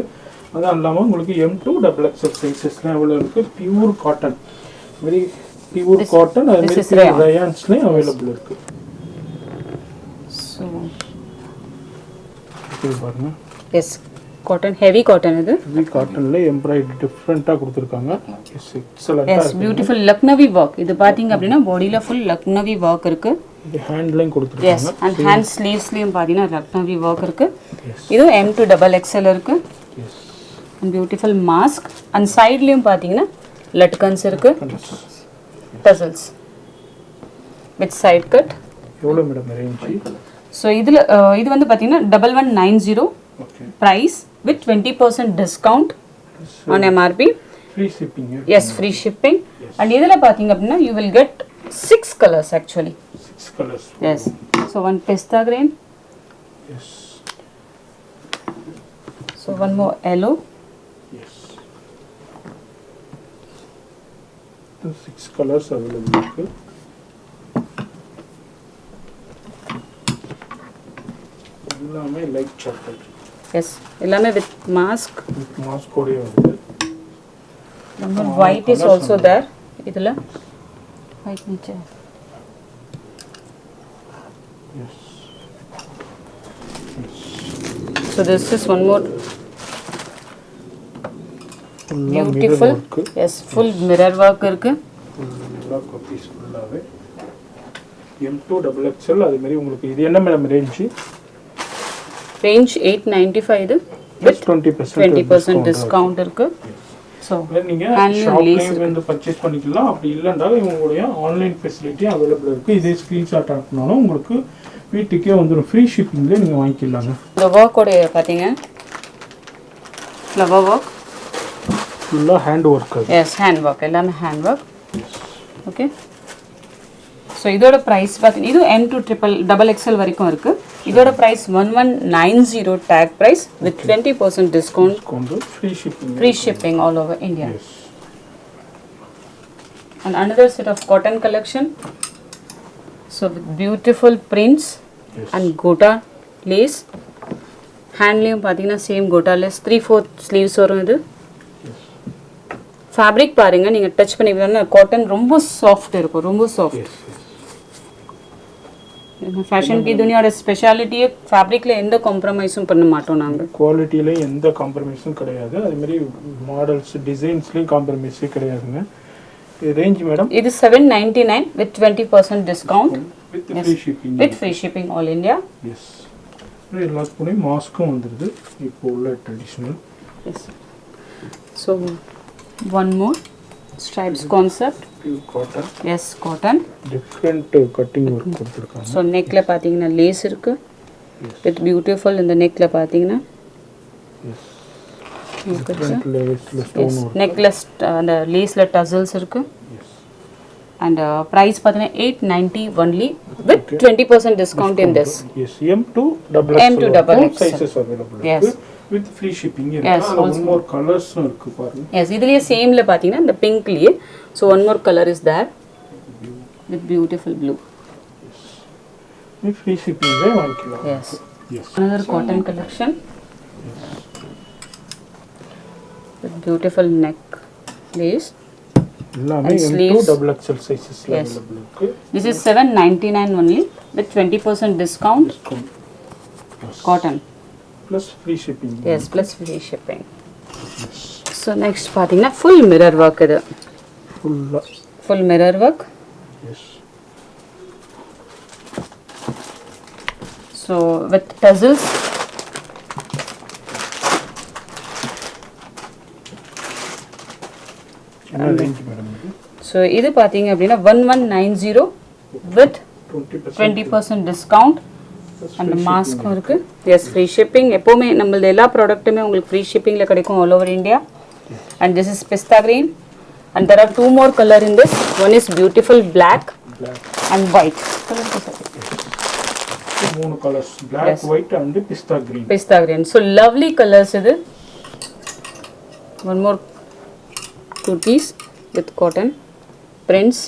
அது இல்லாம உங்களுக்கு M2 XXL சைஸஸ்ல available இருக்கு. Pure cotton, very pure cotton, அது மாதிரி ரயான்ஸ்லயும் அவைலபிள் இருக்கு. So இது பாருங்க. yes, cotton, heavy cotton இது. ஹெவி காட்டன்ல எம்ப்ராய்டரி டிஃபரண்டா கொடுத்திருக்காங்க. எஸ் எக்ஸலென்ட்டா Yes, இருக்கு. beautiful Lucknowi work. இது பாத்தீங்க அப்படினா பாடியில full Lucknowi work இருக்கு. இது ஹேண்ட்லைன் Yes, கொடுத்திருக்காங்க. and hand sleevesலயும் பாத்தீங்கன்னா Lucknowi work இருக்கு. Yes. இது M2 XXL இருக்கு. Yes. And beautiful mask, and sideலயும் பாத்தீங்கன்னா லட்கன்ஸ் இருக்கு, tassels with side cut. எவ்வளவு மேடம் ரேஞ்ச்? So இதுல இது வந்து பாத்தீங்கன்னா 1190 okay. price with 20% discount on MRP. Free shipping. Yes, free shipping. And இதுல பாத்தீங்க அப்படின்னா you will get 6 colors actually. 6 colors. Yes. So one pista green. Yes. So one more yellow. Yes. The 6 colors available இருக்கு. எல்லாமே light chocolate. Yes. எல்லாமே with mask. With mask கூட வருது. One more white is also there. இதுல white niche. Yes. So this is one more ஃபுல்லா beautiful. Mirror work. Yes, full mirror work இருக்கு. ஃபுல்லா copies ஃபுல்லாவே. M2 XXL அது மாதிரி உங்களுக்கு இது என்ன மேடம் ரேஞ்ச்? Range 895 இது plus with 20% discount இருக்கு. So நீங்க handloom ஷாப்லயே lace வந்து பர்ச்சேஸ் பண்ணிக்கலாம். அப்படி இல்லைன்னா இவங்களுடைய ஆன்லைன் ஃபெசிலிட்டி அவைலபிள் இருக்கு. இதே ஸ்கிரீன்ஷாட் ஆக்கினாலும் உங்களுக்கு வீட்டுக்கே வந்துடும். ஃப்ரீ ஷிப்பிங்ல நீங்க வாங்கிக்கலாங்க. இந்த ஒர்க் ஓட பாத்தீங்க ஃப்ளவர் ஒர்க். ஃபுல்லா ஹேண்ட் ஒர்க் அது. எஸ், ஹேண்ட் ஒர்க், எல்லாமே ஹேண்ட் ஒர்க். ஓகே. ஸோ இதோட ப்ரைஸ் பார்த்தீங்கன்னா இது M2 XXL வரைக்கும் இருக்கு. இதோட price 1190 tag price with 20% discount. Free shipping. Free shipping all over India. Yes. And another set of cotton collection. So with beautiful prints. Yes. And gota lace. Handlum பாத்தீங்கன்னா same gota lace 3/4 sleeves வரும் இது. Fabric பாருங்க, நீங்க touch பண்ணி பார்த்தா cotton ரொம்ப soft இருக்கும், ரொம்ப சாஃப்ட். ஃபேஷன் கி துனியாவோட ஸ்பெஷாலிட்டியே ஃபேப்ரிக்ல எந்த காம்ப்ரமைஸும் பண்ண மாட்டோம் நாங்க. குவாலிட்டில எந்த காம்ப்ரமைஸும் கிடையாது. அதே மாதிரி மாடல்ஸ் டிசைன்ஸ்லயும் காம்ப்ரமைஸே கிடையாதுங்க. இது ரேஞ்ச் மேடம்? இது 799 with 20% discount. With free shipping. With free shipping all India. Yes. எல்லாத்துக்கும் மாஸ்க்கும் வந்துருது இப்போ உள்ள traditional. Yes. So one more stripes concept. Pure cotton. Yes, cotton. Different cutting work கொடுத்துருக்காங்க. So neckல பாத்தீங்கன்னா லேஸ் இருக்கு. With beautiful இந்த neckல பாத்தீங்கன்னா டிஃப்ரெண்ட் லெவல்ஸ்ல ஸ்டோன் ஒர்க். neckல அந்த லேஸ்ல tassels இருக்கு. And price பாத்தீங்கன்னா 890 only with 20% discount in this. Yes, M2 XXL sizes available. Yes. With free shipping. Yes, one more colors இருக்கு பாருங்க. Yes, இதுலயே சேம்ல பாத்தீங்கன்னா இந்த பிங்க்லயே. So one more color is there with beautiful blue. With free shipping வாங்கிக்கலாம். Yes. Yes. Another cotton collection. With beautiful neck lace. எல்லாமே And M2 sleeves. double XL சைஸஸ்ல Yes. Available இருக்கு. This is 799 only with 20% discount. Discount Cotton. Plus free shipping. Yes, plus free shipping. So next பார்த்தீங்கன்னா full mirror work இது. ஃபுல்லா. Full mirror work. Yes. So with tassels. என்ன range madam இது? So இது பார்த்தீங்க அப்படின்னா 1190 with 20% discount. அந்த மாஸ்க்கும் இருக்கு. Yes free shipping. எப்போவுமே நம்மளது எல்லா ப்ராடக்ட்டுமே உங்களுக்கு ஃப்ரீ ஷிப்பிங்கில் கிடைக்கும் all over India. And this is pista green. And there are 2 more color in this. One is beautiful black and white. மூணு colours black, white and pista green. Pista green. So lovely colors இது. One more kurtis with cotton prints.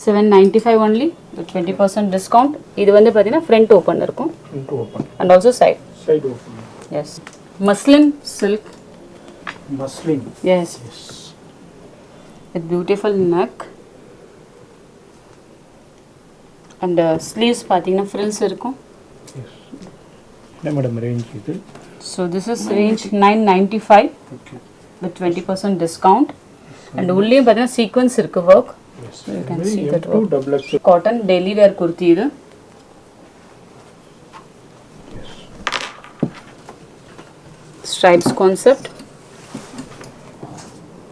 795 only with 20% discount. இது வந்து பார்த்தீங்கன்னா front open இருக்கும். Front open. And also side. Side open. Yes. Muslin silk. Muslin. Yes. Yes. With beautiful neck. And sleeves பார்த்தீங்கன்னா frills இருக்கும். Yes. என்ன madam range இது? So this is range 995 Okay. with 20% discount. And உள்ளேயும் பார்த்தீங்கன்னா sequence இருக்கு work. Yes. You can see that M2 double XL. Cotton daily wear kurti இது. Yes. Stripes concept.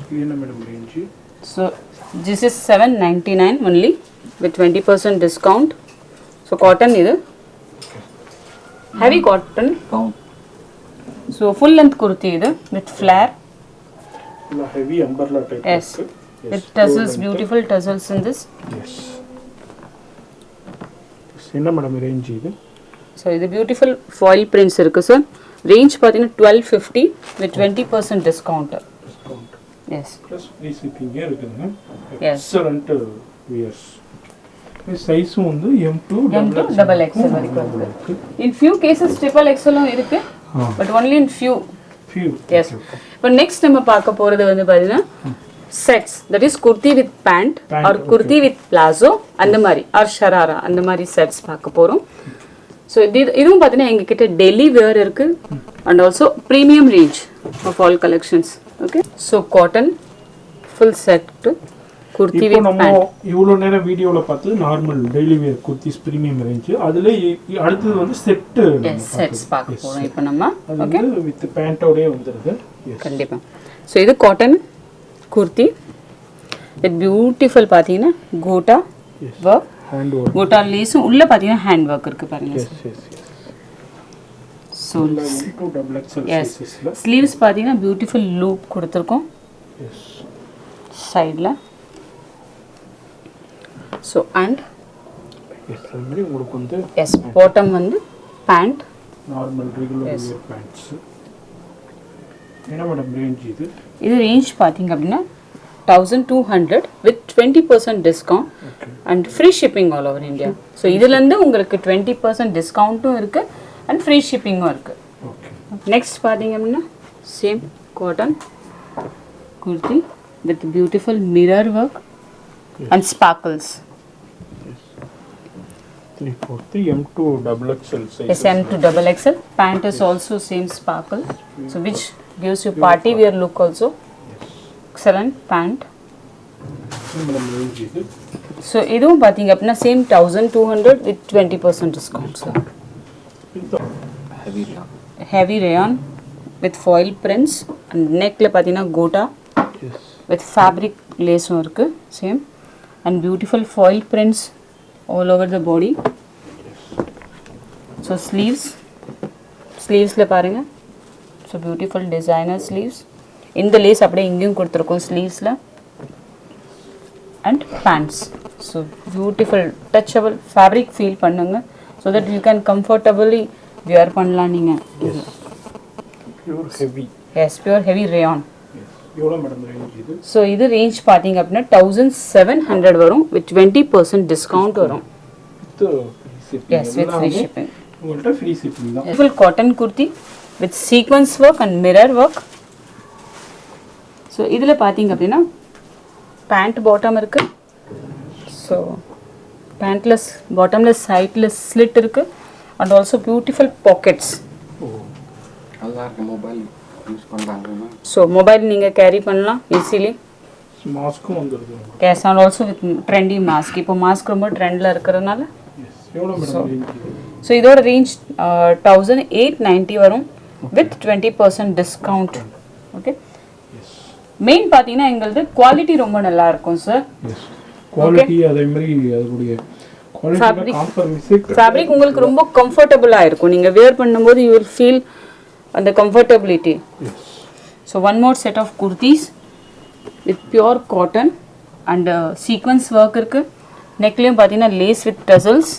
இது என்ன madam range? So this is 799 only with 20% discount. So cotton இது. Heavy cotton. So full length kurti இது with flare. இல்ல heavy umbrella type Yes. With tassels, beautiful tassels in this. Yes. என்ன madam range இது? So இது beautiful foil prints இருக்கு சார். Range பார்த்தீங்கன்னா 1250 with 20% discount. Discount Yes. Plus free ஷிப்பிங்கே இருக்குதுங்க. Yes. Excellent wears. இது சைஸும் வந்து M2 M2 double XL வரைக்கும் இருக்கு. In few cases triple XL இருக்கு. But only in few. ஃபியூ. Yes. இப்போ நெக்ஸ்ட் நம்ம பார்க்க போறது வந்து பார்த்தீங்கன்னா sets, that is kurti with pant or kurti with palazzo அந்த மாதிரி ஆர் ஷராரா அந்த மாதிரி செட்ஸ் பார்க்க போகிறோம். ஸோ இதுவும் பார்த்தீங்கன்னா எங்ககிட்ட டெய்லி வேர் இருக்கு and also premium range of all collections. Okay, so cotton full set kurti இப்போ வித் நம்ம பேண்ட். இவ்வளோ நேரம் வீடியோவில் பார்த்தது normal daily wear kurtis premium range. அதில் அடுத்தது வந்து செட்டு செட்ஸ் பார்க்க போகிறோம் இப்போ நம்ம. அது வந்து வித் பேண்ட்டோடயே வந்துடுது. கண்டிப்பாக. ஸோ இது காட்டன் குர்த்தி வித் பியூட்டிஃபுல் பார்த்தீங்கன்னா gota work. Hand work. Gota லேஸும் உள்ள பார்த்தீங்கன்னா ஹேண்ட் ஒர்க் இருக்கு பாருங்க. Yes yes yes. So M2 double XL yes சைஸஸ்ல. ஸ்லீவ்ஸ் பார்த்தீங்கன்னா பியூட்டிஃபுல் லூப் கொடுத்துருக்கோம் எஸ். சைடில். ஸோ அண்ட் எஸ் அது மாதிரி உங்களுக்கு வந்து எஸ் பாட்டம் வந்து pant. Normal regular wear pants. என்ன மேடம் ரேஞ்ச் இது? இது ரேஞ்ச் பார்த்தீங்க அப்படின்னா 1200 with 20% discount and free shipping all over India. So இதுலேருந்து உங்களுக்கு 20% டிஸ்கவுண்ட்டும் இருக்குது அண்ட் ஃப்ரீ ஷிப்பிங்கும் இருக்குது. ஓகே. நெக்ஸ்ட் பார்த்தீங்க அப்படின்னா same cotton kurti with beautiful mirror work and sparkles. 3/4 M2 double XL size. Yes, M2 double XL. Pant is also same sparkle, so which gives you party wear look also. Excellent pant. Madam range இது? So இதுவும் பார்த்தீங்க அப்படின்னா same 1200 with 20% discount. So heavy rayon with foil prints and neckல பார்த்தீங்கன்னா gota with fabric laceம் இருக்கு same and beautiful foil prints all over the body. So sleevesல பாருங்க. So beautiful designer sleeves. இந்த லேஸ் அப்படியே இங்கேயும் கொடுத்துருக்கோம் ஸ்லீவ்ஸில். And pants. So beautiful touchable fabric feel பண்ணுங்க so that you can comfortably wear பண்ணலாம் நீங்கள். Pure heavy. Yes pure heavy rayon. எவ்வளோ மேடம் ரேஞ்ச் இது? ஸோ இது ரேஞ்ச் பார்த்தீங்க அப்படின்னா 1700 வரும் வித் 20% டிஸ்கவுண்ட் வரும். S with free shipping. உங்கள்கிட்ட ஃப்ரீ ஷிப்பிங் தான். Full cotton kurti with sequence work and mirror work so இதில் பார்த்தீங்க அப்படின்னா பேண்ட் பாட்டம் இருக்குது. ஸோ பேண்ட்டில் பாட்டமில் சைடில் ஸ்லிட் இருக்குது அண்ட் ஆல்சோ பியூட்டிஃபுல் பாக்கெட்ஸ். நல்லா இருக்கு. மொபைல் யூஸ் பண்ணுறாங்கன்னா ஸோ மொபைல் நீங்கள் கேரி பண்ணலாம் ஈஸிலி. மாஸ்க்கும் வந்துருது. Case and also with trendy mask. இப்போ மாஸ்க் ரொம்ப ட்ரெண்டில் இருக்கிறதுனால. எவ்வளோ மேடம்? ஸோ இதோட ரேஞ்ச் 1890 வரும் வித் 20% டிஸ்கவுண்ட். ஓகே. மெயின் பார்த்தீங்கன்னா எங்களது குவாலிட்டி ரொம்ப நல்லா இருக்கும் சார். குவாலிட்டி அதே மாதிரி அதோடைய ஃபேப்ரிக் உங்களுக்கு ரொம்ப கம்ஃபர்டபுளாக இருக்கும். நீங்கள் வியர் பண்ணும்போது யூ வில் ஃபீல் அந்த comfortability. So one more set of kurtis with pure cotton and sequence work இருக்குது. நெக்லேயும் பார்த்தீங்கன்னா லேஸ் வித் டசல்ஸ்.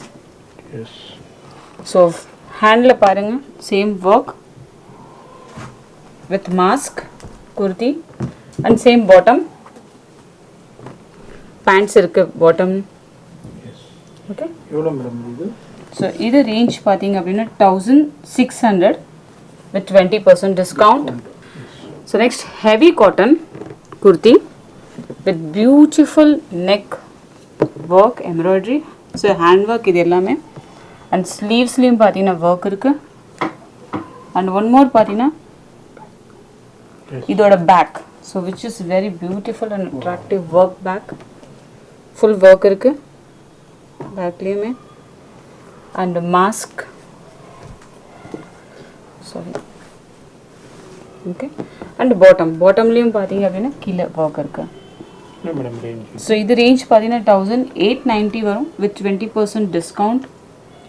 ஸோ ஹேண்டில் பாருங்கள் same work with mask kurti and same bottom. Pants இருக்குது பாட்டம். ஓகே. எவ்வளோ மேடம் இது? ஸோ இது ரேஞ்ச் பார்த்தீங்க அப்படின்னா 1600 with 20% discount. So next heavy cotton kurti with beautiful neck work embroidery. So hand work இது எல்லாமே and sleevesலயும் பார்த்தீங்கன்னா work இருக்கு. And one more பார்த்தீங்கன்னா இதோட back, so which is very beautiful and attractive work back. Full work இருக்கு backலயுமே and mask. Sorry. Okay. And bottomலயும் பாத்தீங்க அப்படினா கீழ work இருக்கு. என்ன மேடம் ரேஞ்ச்? So இது ரேஞ்ச் பாத்தீங்கன்னா 1890 வரும் with 20% discount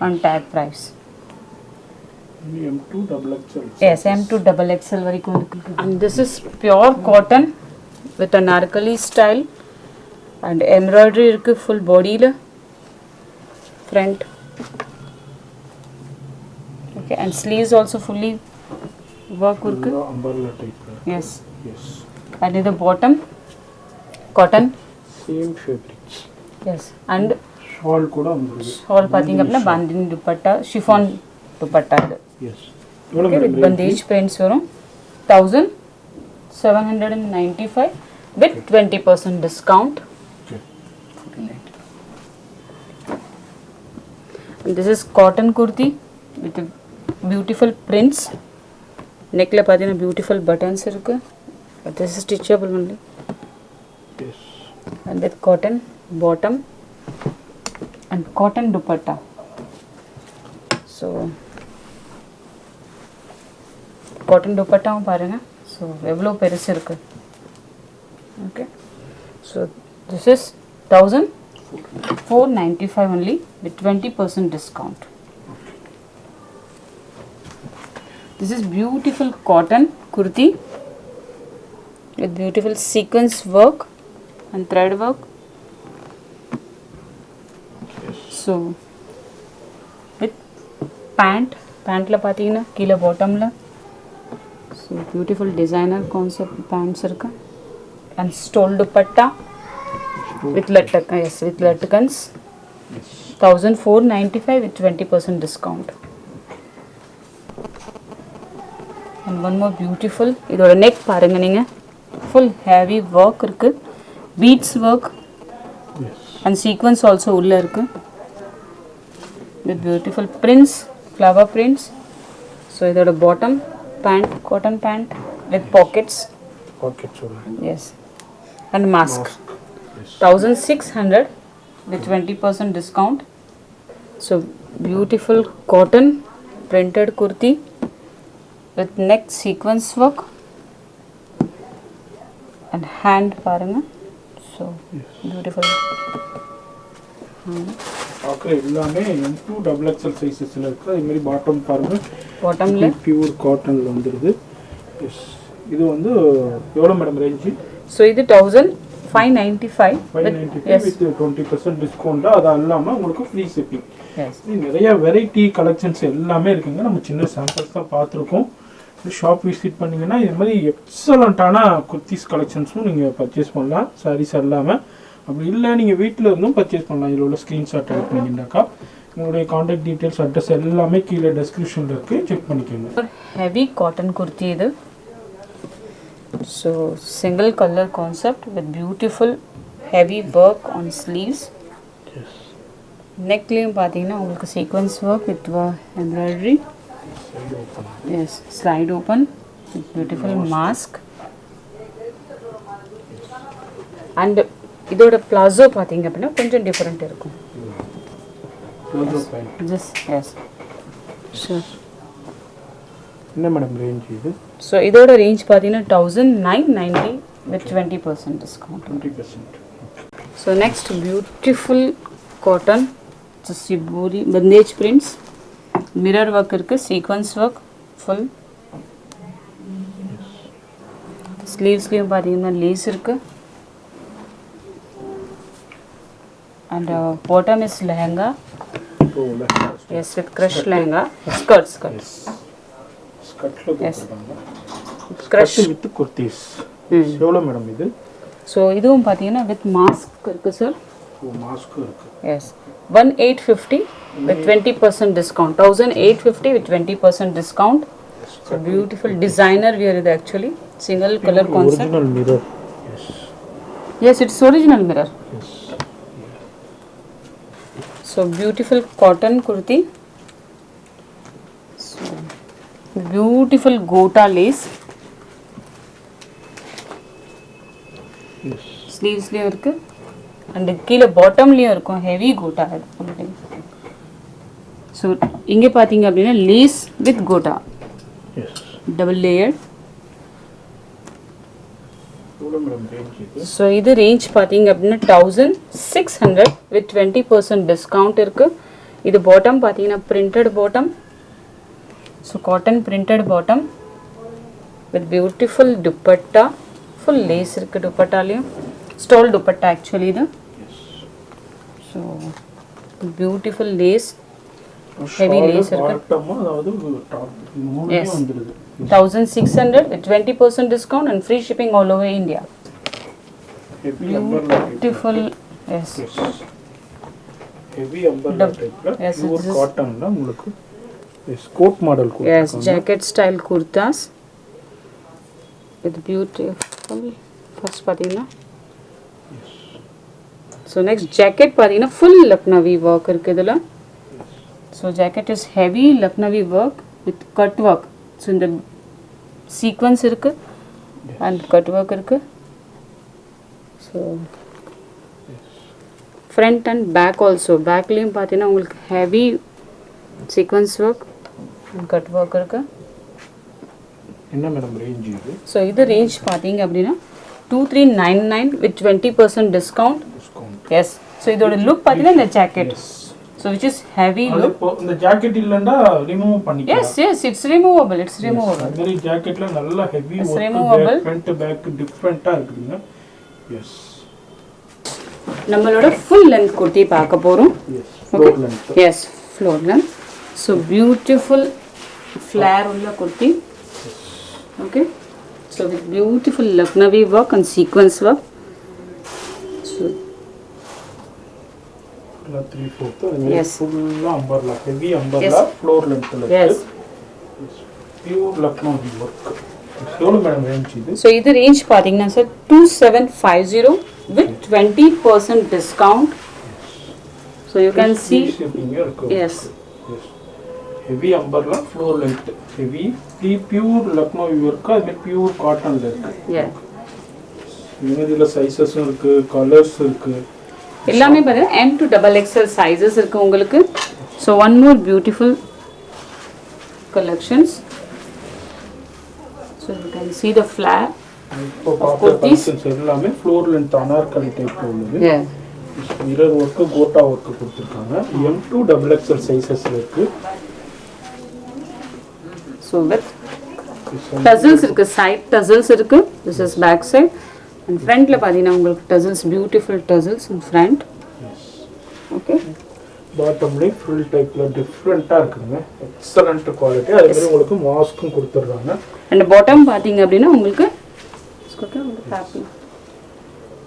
on tag price. M2 double XL. Yes, M2 double XL வரைக்கும் இருக்கு. And this is pure cotton with an anarkali style and embroidery இருக்கு full bodyல front. Okay, and sleeves also fully work இருக்கு. umbrella type. Yes. Yes. And the bottom cotton. Same fabrics. Yes. And shawl கூட வந்துருது. shawl பாத்தீங்க அப்படினா bandhani dupatta chiffon dupatta இது. Yes. எவ்வளவு Okay, with bandage prints வரும் 1795 with 20% discount. Okay. And this is cotton kurti with beautiful prints. Neckல பாத்தீங்கன்னா beautiful buttons இருக்கு. This is stitchable only. Yes. And with cotton bottom and cotton dupatta. So cotton dupatta பாருங்க. So எவ்வளவு பெருசு இருக்கு. Okay. So this is 1495 only with 20% discount. This is beautiful cotton kurti with beautiful sequence work and thread work. So with pantla pathina kila bottom la. So beautiful designer concept pants irukku and stole dupatta with latakans. Yes, with latakans. 1495 with 20% discount. And one more beautiful இதோட neck பாருங்க நீங்க full heavy work இருக்கு beads work. Yes. and sequence also உள்ள இருக்கு with beautiful prints flower prints. so இதோட bottom pant cotton pant with pockets. Pockets சொல்லுங்க. yes and mask. Yes. 1600 with 20% discount. so beautiful cotton printed kurti with neck sequence work and hand பாருங்க. so beautiful. பார்க்குற எல்லாமே M2 double XL சைஸஸ்ல இருக்கு. அதே மாதிரி bottom பாருங்க bottomல pure காட்டன்ல வந்துருது. S. இது வந்து எவ்வளவு மேடம் ரேஞ்ச்? so இது 1595 595 with 20% டிஸ்கவுண்ட். அது இல்லாம உங்களுக்கு ஃப்ரீ ஷிப்பிங். yes நிறைய வெரைட்டி கலெக்ஷன்ஸ் எல்லாமே இருக்குங்க. நம்ம சின்ன சாம்பிள்ஸ் தான் பார்த்துருக்கோம். ஷாப் விசிட் பண்ணிங்கன்னா இது மாதிரி எக்ஸலண்ட்டான குர்த்திஸ் கலெக்ஷன்ஸும் நீங்கள் பர்ச்சேஸ் பண்ணலாம். சாரீஸ் இல்லாமல் அப்படி இல்லை நீங்கள் வீட்டில் இருந்தும் பர்ச்சேஸ் பண்ணலாம். இதில் உள்ள ஸ்க்ரீன்ஷாட் எடுத்தீங்கன்னாக்கா உங்களுடைய காண்டாக்ட் டீட்டெயில்ஸ் அட்ரஸ் எல்லாமே கீழே டெஸ்கிரிப்ஷனில் இருக்குது, செக் பண்ணிக்கோங்க. ஹெவி காட்டன் குர்த்தி இது. So single color concept with beautiful heavy work on sleeves. Yes நெக்லேயும் பார்த்தீங்கன்னா உங்களுக்கு sequence work with embroidery. Side open yes slight open with beautiful mask. And இதோட பிளாசோ பார்த்தீங்க அப்படின்னா கொஞ்சம் டிஃப்ரெண்ட் இருக்கும். ப்ளவுஸோ பேண்ட். Just yes sure. என்ன மேடம் ரேஞ்ச் இது? ஸோ இதோட ரேஞ்ச் பார்த்தீங்கன்னா 1990 with 20% discount. 20%. So next beautiful cotton Sibori bandage prints, mirror work irukku, sequence work full. Sleeves liyum pathina lace irukku. And bottom is lehenga. Oh, lehenga. Yes, with crush lehenga. Skirt. Yes. Skirt lo போட்டுருக்காங்க. Crush with kurtis. எவ்வளோ madam இது? So இதுவும் பார்த்தீங்கன்னா with mask இருக்குது sir. Oh mask இருக்கு. Yes 1850 with 20% discount. 1850 with 20% discount. So beautiful designer wear இது actually single color concept. Original mirror. Yes. Yes, it's original mirror. Yes. So beautiful cotton kurti. So beautiful gota lace. Yes. ஸ்லீவ்ஸ்லேயும் இருக்குது and கீழே பாட்டம்லேயும் இருக்கும் heavy quota இது. So இங்கே பார்த்தீங்க அப்படின்னா lace with gota yes double layer. எவ்வளோ madam range இது? So இது ரேஞ்ச் பார்த்தீங்க அப்படின்னா 1600 வித் 20% டிஸ்கவுண்ட் இருக்குது. இது பாட்டம் பார்த்தீங்கன்னா printed bottom. So cotton printed bottom with beautiful dupatta. Full lace இருக்குது துப்பட்டாலையும். ஸ்டால் துப்பட்டா ஆக்சுவலி இது. So beautiful lace heavy lace இருக்குது. பாட்டமா அதாவது டாப் மூணுமே வந்துருது. 1600 with 20% discount and free shipping all over India. Heavy umbrella Beautiful. Yes. Heavy umbrella டைப்ல Yes, pure this is- காட்டன்ல உங்களுக்கு yes coat model coat. Yes, jacket style kurtas with beautiful. First பார்த்தீங்கன்னா so next jacket பார்த்தீங்கன்னா full Lucknowi work இருக்குது இதில். So jacket is heavy Lucknowi work with cut work. So இந்த sequence இருக்குது and cut work இருக்குது. So front and back also பேக்லேயும் பார்த்தீங்கன்னா உங்களுக்கு heavy sequence work and cut work இருக்குது. என்ன மேடம் ரேஞ்ச் இது? ஸோ இது ரேஞ்ச் பார்த்தீங்க அப்படின்னா 2399 with 20% discount. Discount. Yes. So இதோட லுக் பார்த்தீங்கன்னா இந்த jacket. So which is heavy அது லுக். இப்போ இந்த ஜாக்கெட் இல்லன்னா ரிமூவ் பண்ணிக்கலாம். Yes yes it's removable. It's removable. அந்த மாதிரி ஜாக்கெட்ல நல்ல heavy It's work removable. Front back டிஃபரண்டா இருக்குங்க. எஸ் நம்மளோட ஃபுல் லென்த் குர்த்தி பார்க்க போகிறோம். Yes floor length. Yes floor length. So beautiful flare உள்ள kurti. Okay. So with beautiful Lucknowi work and sequence work. So 3/4 அது மாதிரி Yes. ஃபுல்லா அம்பர்லா ஹெவி அம்பர்லா ஃப்ளோர் லென்த்ல எஸ். Pure Lucknow work. எவ்வளோ மேடம் ரேஞ்ச் இது? ஸோ இது ரேஞ்ச் பார்த்தீங்கன்னா sir 2750 with 20% discount. So you can see. Yes. Heavy umbrella floor length heavy pure Lucknow work. அது மாதிரி பியூர் காட்டன்ல இருக்கு. Yeah. இதுல சைஸஸும் இருக்கு கலர்ஸ் இருக்கு. எல்லாமே பார்த்தீங்கன்னா M to XXL சைஸஸ் இருக்கு உங்களுக்கு. So one more beautiful collections. So you can see the flare. இப்போ பார்க்குற கலெக்ஷன்ஸ் எல்லாமே ஃப்ளோர் லென்த் அனார்கலி டைப்ல உள்ளது. Yeah. Mirror work gota work கொடுத்துருக்காங்க. M to XXL சைஸஸ்ல இருக்கு. ஸோ வித் டசல்ஸ் இருக்கு. சைட் டசல்ஸ் இருக்கு. This is back side. And ஃப்ரண்ட்ல பார்த்தீங்கன்னா உங்களுக்கு tassels beautiful tassels in front. Okay. பாட்டம்லேயே ஃபுல் டைப்ல டிஃப்ரெண்ட்டாக இருக்குதுங்க. Excellent quality. அதே மாதிரி உங்களுக்கு மாஸ்க்கும் கொடுத்துட்றாங்க. அண்ட் பாட்டம் பார்த்தீங்க அப்படின்னா உங்களுக்கு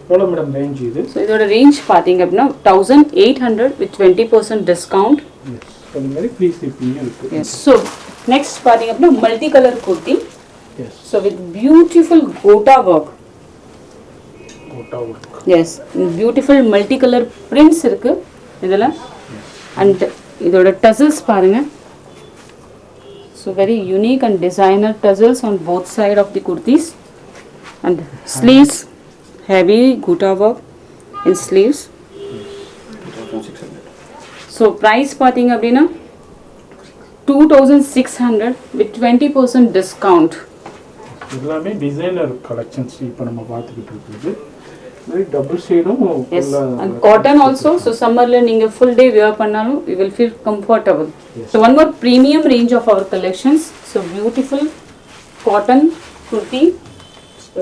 எவ்வளோ மேடம் ரேஞ்ச் இது? ஸோ இதோட ரேஞ்ச் பார்த்தீங்க அப்படின்னா 1800 with 20% டிஸ்கவுண்ட். அதே மாதிரி ஃப்ரீ ஷிப்பிங் இருக்கு. எஸ். ஸோ நெக்ஸ்ட் பார்த்தீங்க அப்படின்னா multi colour kurti. Yes. So with beautiful gota work. Gota work. Yes, beautiful multicolor prints இருக்கு இதுல. And இதோட tassels பாருங்க. So very unique and designer tassels on both side of the kurtis. And sleeves, heavy gota work in sleeves. 2600. So price பாத்தீங்க அப்படின்னா 2600 with 20% discount. எல்லாமே designer collections இப்போ நம்ம பார்த்துக்கிட்டு இருக்குது very double shade-ம் Yes, and cotton also. So summerல நீங்க full day wear பண்ணாலும் you will feel comfortable. Yes. So one more premium range of our collections. So beautiful cotton kurti. So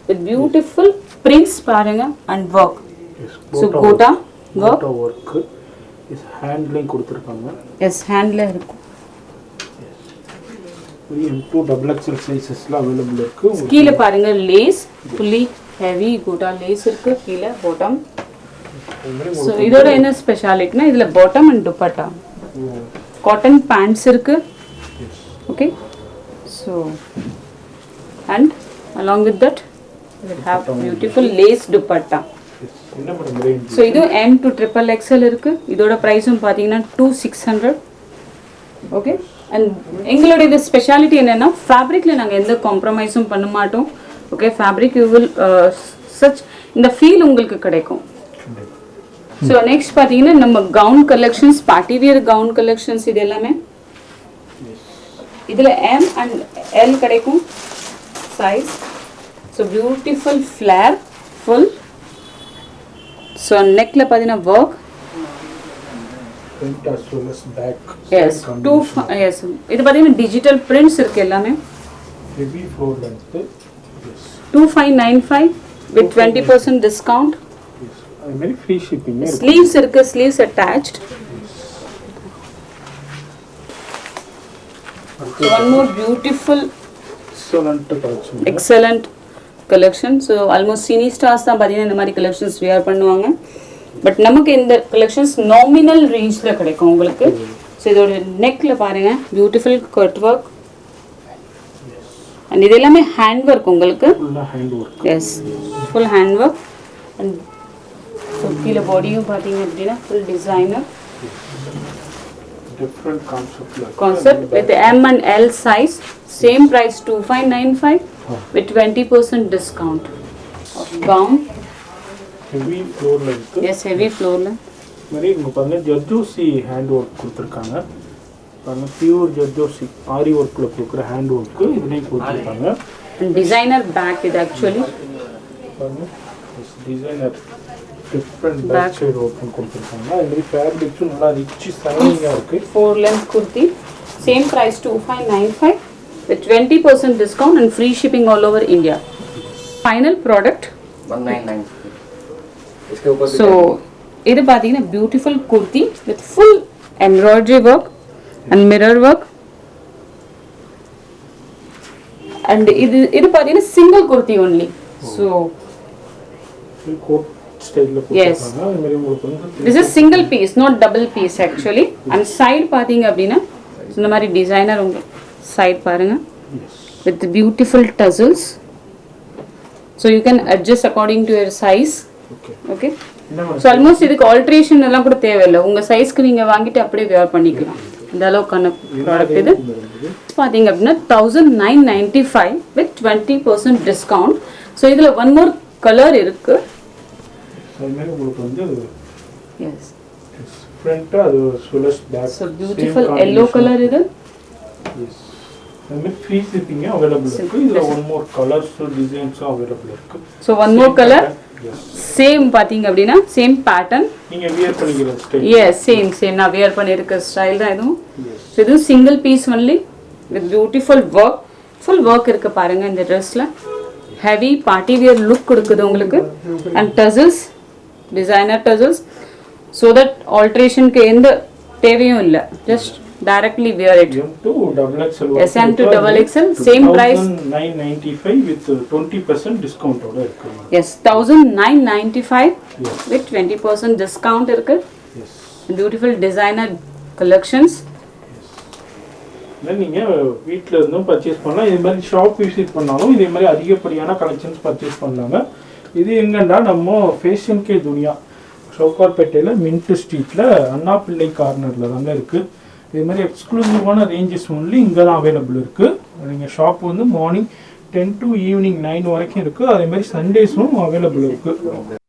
with beautiful prints பாருங்க and work. Yes, So gota work. gota work is handling கொடுத்திருக்காங்க. Yes, handல இருக்கும். M2 double XL sizesல available இருக்கு. கீழ பாருங்க lace fully heavy gota lace இருக்கு கீழ bottom. So இதோட என்ன ஸ்பெஷாலிட்டினா இதுல bottom and dupatta. Cotton pants இருக்கு. Okay. So and along with that we have beautiful lace dupatta. என்ன மேடம் ரேஞ்ச்? So இது M to triple XL இருக்கு. இதோட பிரைஸும் பாத்தீங்கன்னா 2600. Okay. And எங்களுடைய இது ஸ்பெஷாலிட்டி என்னன்னா ஃபேப்ரிக்ல நாங்க எந்த காம்ப்ரமைஸும் பண்ண மாட்டோம். Okay, fabric you will such இந்த ஃபீல் உங்களுக்கு கிடைக்கும். ஸோ நெக்ஸ்ட் பார்த்தீங்கன்னா நம்ம gown collections, party wear gown collections இது எல்லாமே இதில் M and L கிடைக்கும் size. So beautiful flare full. So நெக்கில் பார்த்தீங்கன்னா work. front as well as back. Yes, yes. இது பார்த்தீங்கன்னா டிஜிட்டல் பிரிண்ட்ஸ் இருக்கு எல்லாமே. Heavy floor length. Yes. 2595 with 20% discount. Yes. I very free shipping. Sleeves இருக்கு, sleeves attached. So one more beautiful Excellent collection. excellent collection. So almost cine stars தான் பாத்தீங்கன்னா இந்த மாதிரி collections wear பண்ணுவாங்க. பட் நமக்கு இந்த collections nominal rangeல கிடைக்கும் உங்களுக்கு. So இதோட neckல பாருங்க beautiful cut work. And இது எல்லாமே hand work உங்களுக்கு. Full hand work. Yes, full hand work. And so கீழ பாடியும் பாத்தீங்க அப்படின்னா full designer Different concept with M and L size. Same price 2595 with 20% discount. Gown. Heavy floor length. Yes, heavy floor length. மாதிரி இங்கே பாருங்க zardozi hand work கொடுத்துருக்காங்க. பாருங்க pure zardozi ஆரி ஒர்க்கில் கொடுக்குற ஹேண்ட் ஒர்க்கு இதுலேயும் கொடுத்துருக்காங்க. And designer back இது actually. பாருங்க டிசைனர் டிஃப்ரெண்ட் பேக் சைடு ஒர்க்கும் கொடுத்துருக்காங்க. அது மாதிரி ஃபேப்ரிக்ஸும் நல்லா ரிச் சைனிங்காக இருக்குது. 4 length kurti. Same price 2595 with 20% discount and free shipping all over India. Final product. 1995. इसके ऊपर भी So இது பாத்தீங்கன்னா beautiful kurti with full embroidery work and mirror work. And இது பாத்தீங்கன்னா single kurti only. So coat ஸ்டைலில் கொடுத்துருக்காங்க. அது மாதிரி உங்களுக்கு வந்து this is single piece, not double piece actually. And side பாத்தீங்க அப்படின்னா இந்த மாதிரி டிசைனர் உங்க side பாருங்க with the beautiful tassels. So you can adjust according to your size. Okay Okay. என்ன ஸோ ஆல்மோஸ்ட் இதுக்கு ஆல்ட்ரேஷன் எல்லாம் கூட தேவையில்லை. உங்கள் சைஸ்க்கு நீங்கள் வாங்கிட்டு அப்படியே வேர் பண்ணிக்கலாம். இந்த அளவுக்கான ப்ராடக்ட் இது. பார்த்தீங்க அப்படின்னா 1995 வித் 20% டிஸ்கவுண்ட். ஸோ இதில் ஒன் மோர் கலர் இருக்கு. அது மாதிரி உங்களுக்கு வந்து எஸ், ஃப்ரண்ட்டாக அது ஸ்வெலஸ் back. So beautiful yellow colour இது. எஸ், அது மாதிரி ஃப்ரீ ஷிப்பிங்கும் அவைலபிள் இருக்குது. இதில் ஒன் மோர் கலர்ஸ் டிசைன்ஸும் அவைலபிள் இருக்குது. So one more colour same பார்த்தீங்க அப்படின்னா சேம் பேட்டர்ன். நீங்கள் வியர் பண்ணிக்கிற ஸ்டைல். எஸ், சேம் நான் வியர் பண்ணியிருக்க ஸ்டைல் தான் இதுவும். ஸோ இதுவும் single piece only with beautiful work. Full work இருக்கு பாருங்க இந்த ட்ரெஸ்ல. ஹெவி பார்ட்டி வியர் லுக் கொடுக்குது உங்களுக்கு. And tassels, designer tassels, so that ஆல்ட்ரேஷனுக்கு எந்த தேவையும் இல்லை. Just directly wear it. M2 double XL. Yes, M2 double XL, same price. 1995 with 20% discount ஓட இருக்கு. Yes, 1995 Yes. with 20% discount இருக்கு. Yes. Beautiful designer collections. இல்லை நீங்கள் வீட்டில் இருந்தும் பர்ச்சேஸ் பண்ணலாம். இதே மாதிரி ஷாப் விசிட் பண்ணாலும் இதே மாதிரி அதிகப்படியான கலெக்ஷன்ஸ் பர்ச்சேஸ் பண்ணலாங்க. இது எங்கன்னா நம்ம ஃபேஷன் கே துனியா சவுகார்பேட்டையில் மின்ட் ஸ்ட்ரீட்டில் அண்ணா பிள்ளை கார்னரில் தாங்க இருக்குது. இதே மாதிரி எக்ஸ்க்ளூசிவான ரேஞ்சஸ் ஒன்லி இங்கே தான் அவைலபிள் இருக்குது. நீங்கள் ஷாப் வந்து மார்னிங் 10 to ஈவினிங் 9 வரைக்கும் இருக்குது. அதே மாதிரி சண்டேஸும் அவைலபிள் இருக்குது.